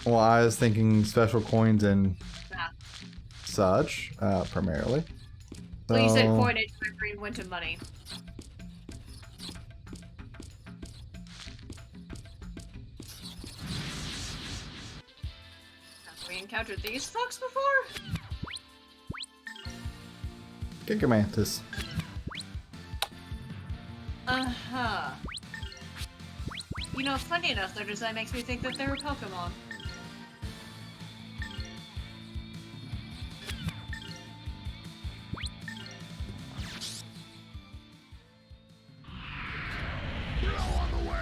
Well, I was thinking special coins and Nah. such, primarily. Well, you said So- coinage, my brain went to money. Have we encountered these fucks before? Gigamantis. Uh-huh. You know, funny enough, their design makes me think that they're a Pokemon. Blow on the way!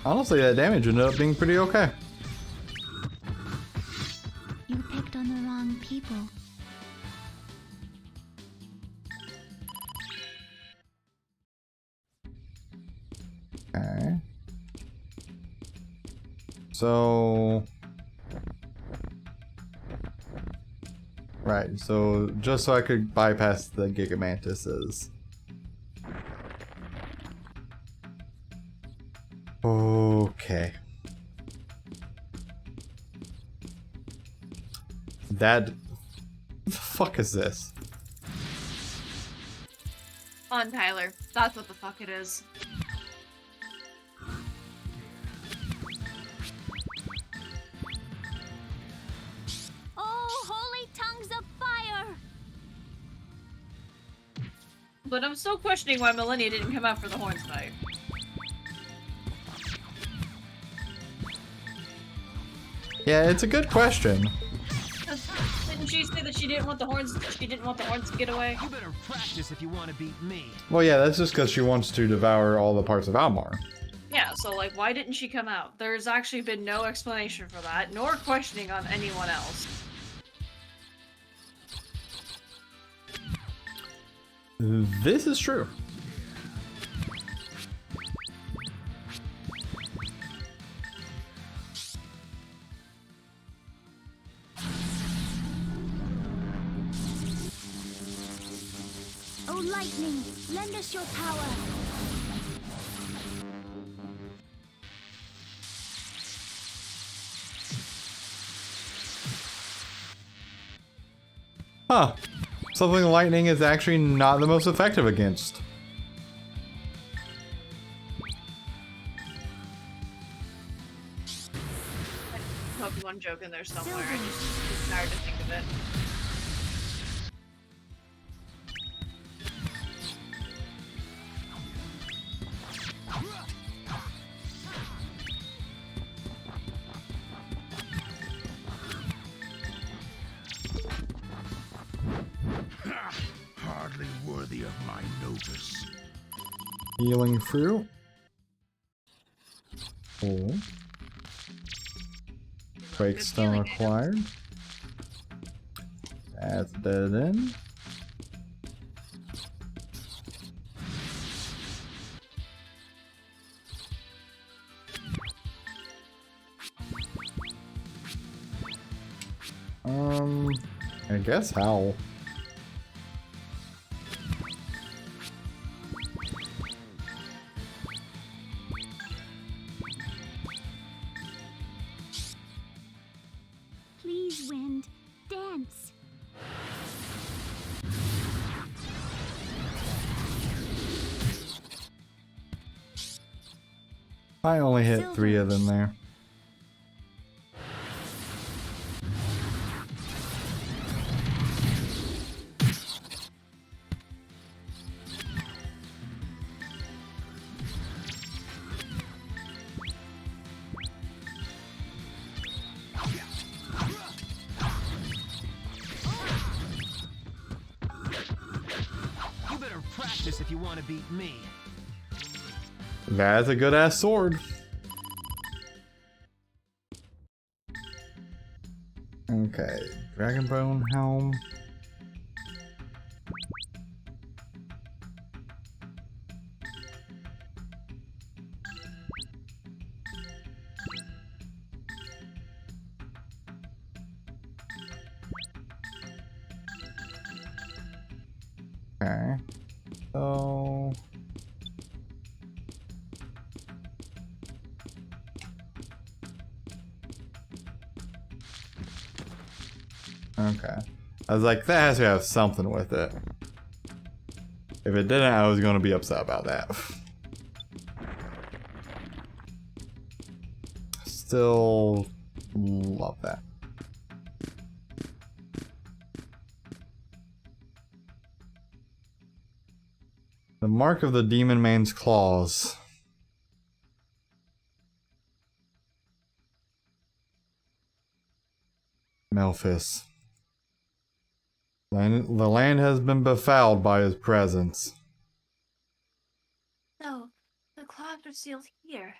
Honestly, that damage ended up being pretty okay. You picked on the wrong people. Okay. So... Right, so just so I could bypass the Gigamantises. Okay. That... The fuck is this? On Tyler. That's what the fuck it is. Oh, holy tongues of fire! But I'm still questioning why Millennia didn't come out for the horns fight. Yeah, it's a good question. Didn't she say that she didn't want the horns to get away? You better practice if you want to beat me. Well, yeah, that's just because she wants to devour all the parts of Almar. Yeah, so like why didn't she come out? There's actually been no explanation for that, nor questioning on anyone else. This is true. Oh, lightning, lend us your power. Huh. Something lightning is actually not the most effective against. Pokemon joke in there somewhere. I just tired to think of it. Ha! Hardly worthy of my notice. Healing fruit. Cool. Quake stone required. That's dead end. I guess how? Please, wind, dance. I only hit Silver. 3 of them there. You better practice if you want to beat me. That's a good ass sword. Okay, Dragonbone helm. Okay, so okay. I was like, that has to have something with it. If it didn't, I was going to be upset about that. Still love that. The mark of the demon man's claws. Melphis. The land has been befouled by his presence. No, the clogs are sealed here.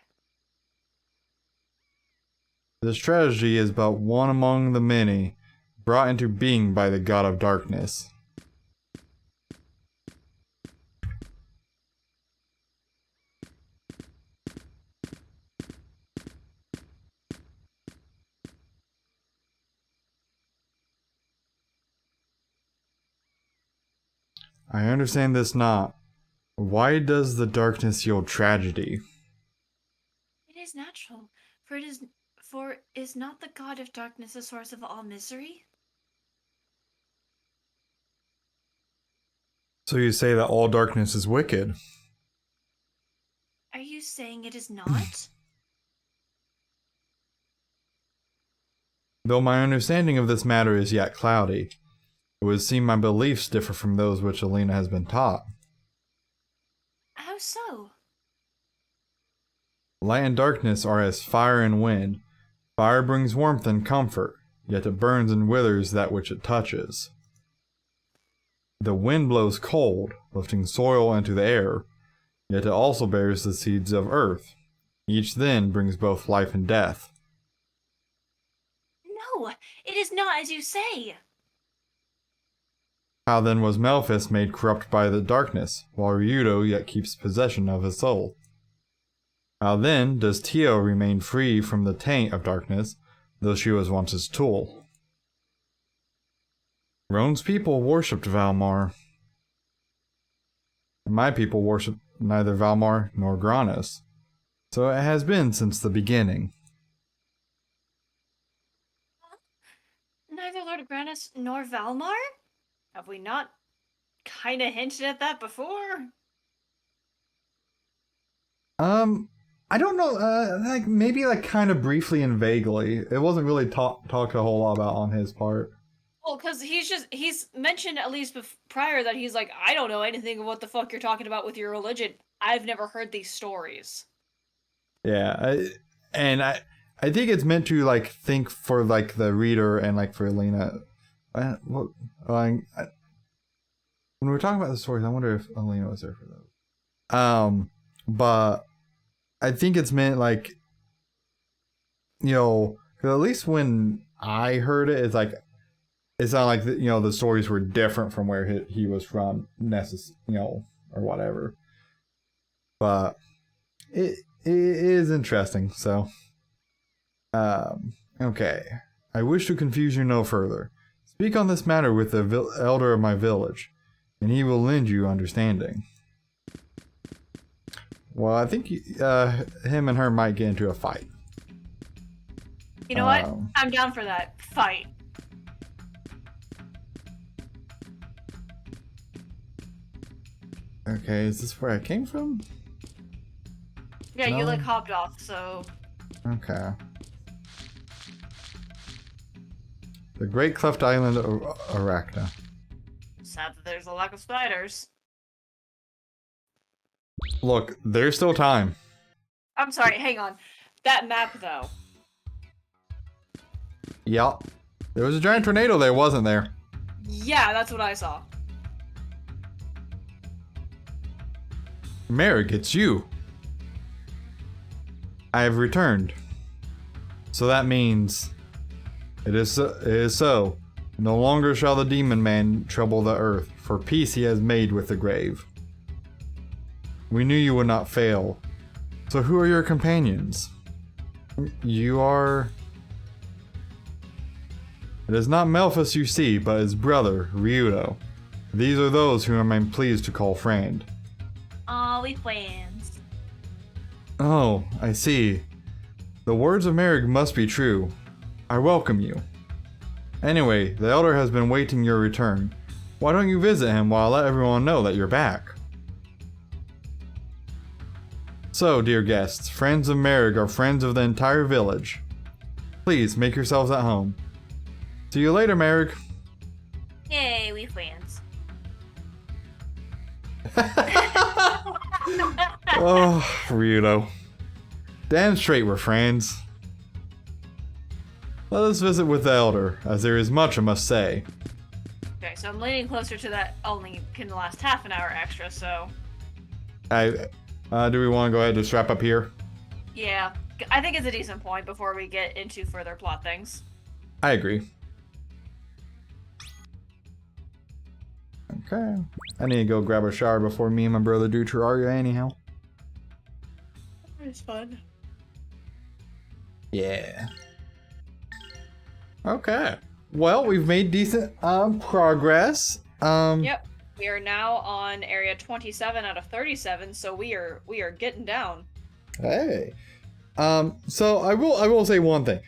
This tragedy is but one among the many, brought into being by the god of darkness. I understand this not. Why does the darkness yield tragedy? It is natural, for is not the god of darkness the source of all misery? So you say that all darkness is wicked? Are you saying it is not? Though my understanding of this matter is yet cloudy, it would seem my beliefs differ from those which Alina has been taught. How so? Light and darkness are as fire and wind. Fire brings warmth and comfort, yet it burns and withers that which it touches. The wind blows cold, lifting soil into the air, yet it also bears the seeds of earth. Each then brings both life and death. No, it is not as you say. How then was Melphis made corrupt by the darkness, while Ryudo yet keeps possession of his soul? How then does Tio remain free from the taint of darkness, though she was once his tool? Roan's people worshipped Valmar. And my people worship neither Valmar nor Granos. So it has been since the beginning. Neither Lord Grannis nor Valmar? Have we not kinda hinted at that before? I don't know, like maybe like kind of briefly and vaguely. It wasn't really talked a whole lot about on his part. Well, because he's mentioned at least prior that he's like, I don't know anything of what the fuck you're talking about with your religion. I've never heard these stories. Yeah, I think it's meant to like think for like the reader and like for Alina. When we were talking about the stories, I wonder if Alina was there for those. But I think it's meant like you know, 'cause at least when I heard it, it's like, it's not like, you know, the stories were different from where he was from, you know, or whatever. But it is interesting, so. Okay. I wish to confuse you no further. Speak on this matter with the elder of my village, and he will lend you understanding. Well, I think him and her might get into a fight. You know what? I'm down for that. Fight. Okay, is this where I came from? Yeah, No. you like hopped off, so... Okay. The Great Cleft Island of Arachna. Sad that there's a lack of spiders. Look, there's still time. I'm sorry, hang on. That map, though. Yup. There was a giant tornado there, wasn't there? Yeah, that's what I saw. Merrick, it's you. I have returned. So that means it is so. No longer shall the demon man trouble the earth, for peace he has made with the grave. We knew you would not fail. So who are your companions? You are... It is not Melphus you see, but his brother, Ryudo. These are those whom I am pleased to call friend. Aw, we friends. Oh, I see. The words of Merrick must be true. I welcome you. Anyway, the Elder has been waiting your return. Why don't you visit him while I let everyone know that you're back? So, dear guests, friends of Merrick are friends of the entire village. Please, make yourselves at home. See you later, Merrick. Yay, we friends. Oh, Ryudo. Damn straight we're friends. Let us visit with the Elder, as there is much I must say. Okay, so I'm leaning closer to that only can last half an hour extra, so... Do we want to go ahead and just wrap up here? Yeah, I think it's a decent point before we get into further plot things. I agree. Okay. I need to go grab a shower before me and my brother do Terraria anyhow. It's fun. Yeah. Okay. Well, we've made decent progress. Yep. We are now on area 27 out of 37, so we are getting down. Hey. So I will say one thing.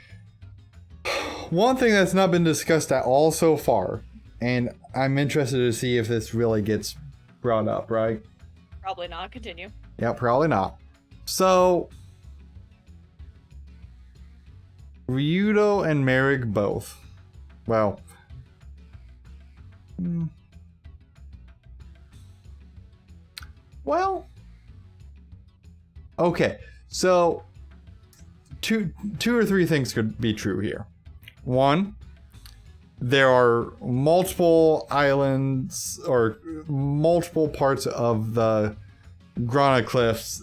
One thing that's not been discussed at all so far, and I'm interested to see if this really gets brought up, right? Probably not. Continue. Yeah, probably not. So Ryudo and Merrick both. Well. Well. Okay. So two or three things could be true here. One, there are multiple islands or multiple parts of the Grana Cliffs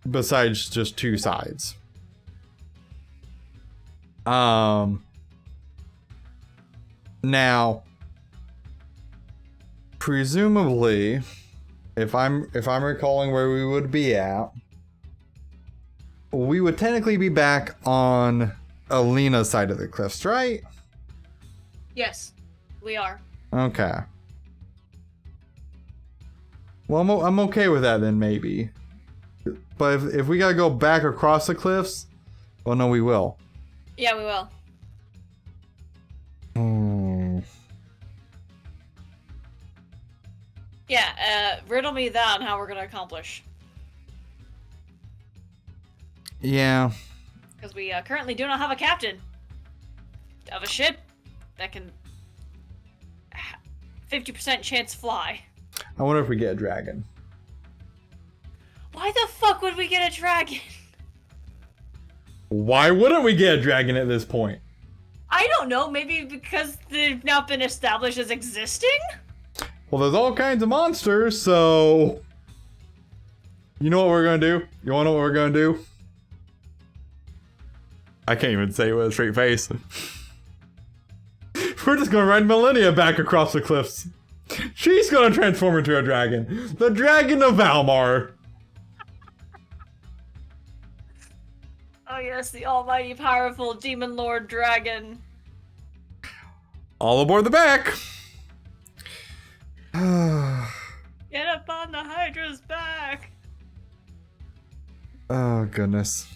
besides just two sides. Now, presumably, if I'm recalling where we would be at, we would technically be back on Alina's side of the cliffs, right? Yes, we are. Okay. Well, I'm okay with that then, maybe. But if we gotta go back across the cliffs, well, no, we will. Yeah, we will. Yeah, riddle me that on how we're gonna accomplish. Yeah. Because we currently do not have a captain of a ship that can 50% chance fly. I wonder if we get a dragon. Why the fuck would we get a dragon? Why wouldn't we get a dragon at this point? I don't know, maybe because they've now been established as existing? Well, there's all kinds of monsters, so... You know what we're gonna do? You wanna know what we're gonna do? I can't even say it with a straight face. We're just gonna ride Millennia back across the cliffs. She's gonna transform into a dragon. The Dragon of Valmar. Oh yes, the almighty powerful demon lord dragon. All aboard the back. Get up on the Hydra's back. Oh, goodness.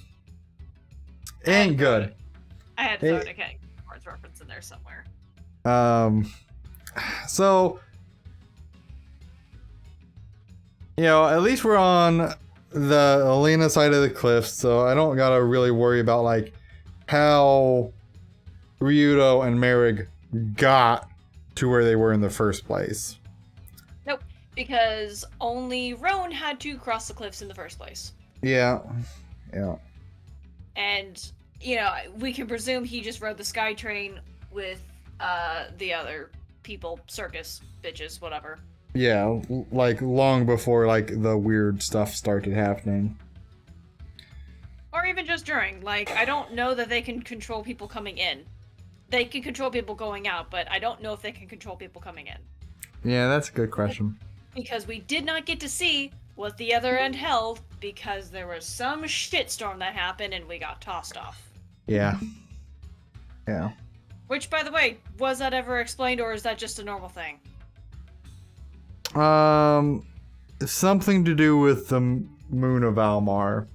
Ain't good. I had to throw a King Horns reference in there somewhere. So, you know, at least we're on the Alina side of the cliff, so I don't gotta really worry about, like, how Ryudo and Merrig got to where they were in the first place. Nope, because only Roan had to cross the cliffs in the first place. Yeah. And, you know, we can presume he just rode the sky train with the other people, circus bitches, whatever. Yeah, like long before like the weird stuff started happening. Or even just during. Like, I don't know that they can control people coming in. They can control people going out, but I don't know if they can control people coming in. Yeah, that's a good question. Because we did not get to see what the other end held, because there was some shitstorm that happened and we got tossed off. Yeah. Which, by the way, was that ever explained, or is that just a normal thing? Something to do with the moon of Almar.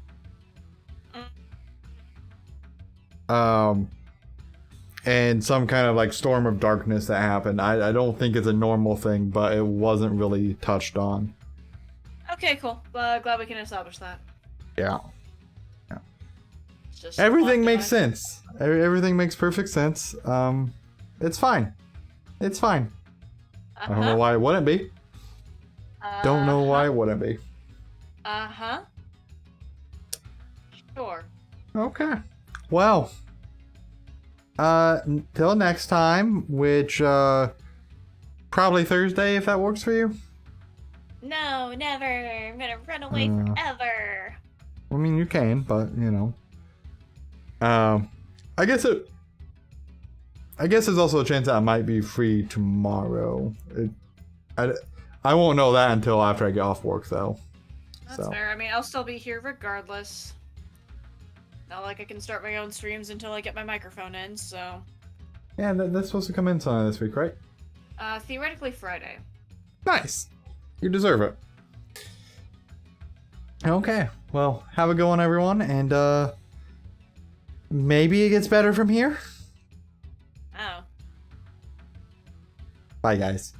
And some kind of like storm of darkness that happened. I don't think it's a normal thing, but it wasn't really touched on. Okay, cool. Glad we can establish that. Yeah. It's just Everything makes sense. Everything makes perfect sense. It's fine. It's fine. I don't know why it wouldn't be. Don't know why it wouldn't be. Sure. Okay. Well. Till next time, which probably Thursday if that works for you. No, never. I'm gonna run away forever. I mean, you can, but you know. I guess there's also a chance that I might be free tomorrow. I won't know that until after I get off work, though. That's fair. I mean, I'll still be here regardless. Not like I can start my own streams until I get my microphone in, so... Yeah, that's supposed to come in sometime this week, right? Theoretically Friday. Nice. You deserve it. Okay. Well, have a good one, everyone, and, maybe it gets better from here? Oh. Bye, guys.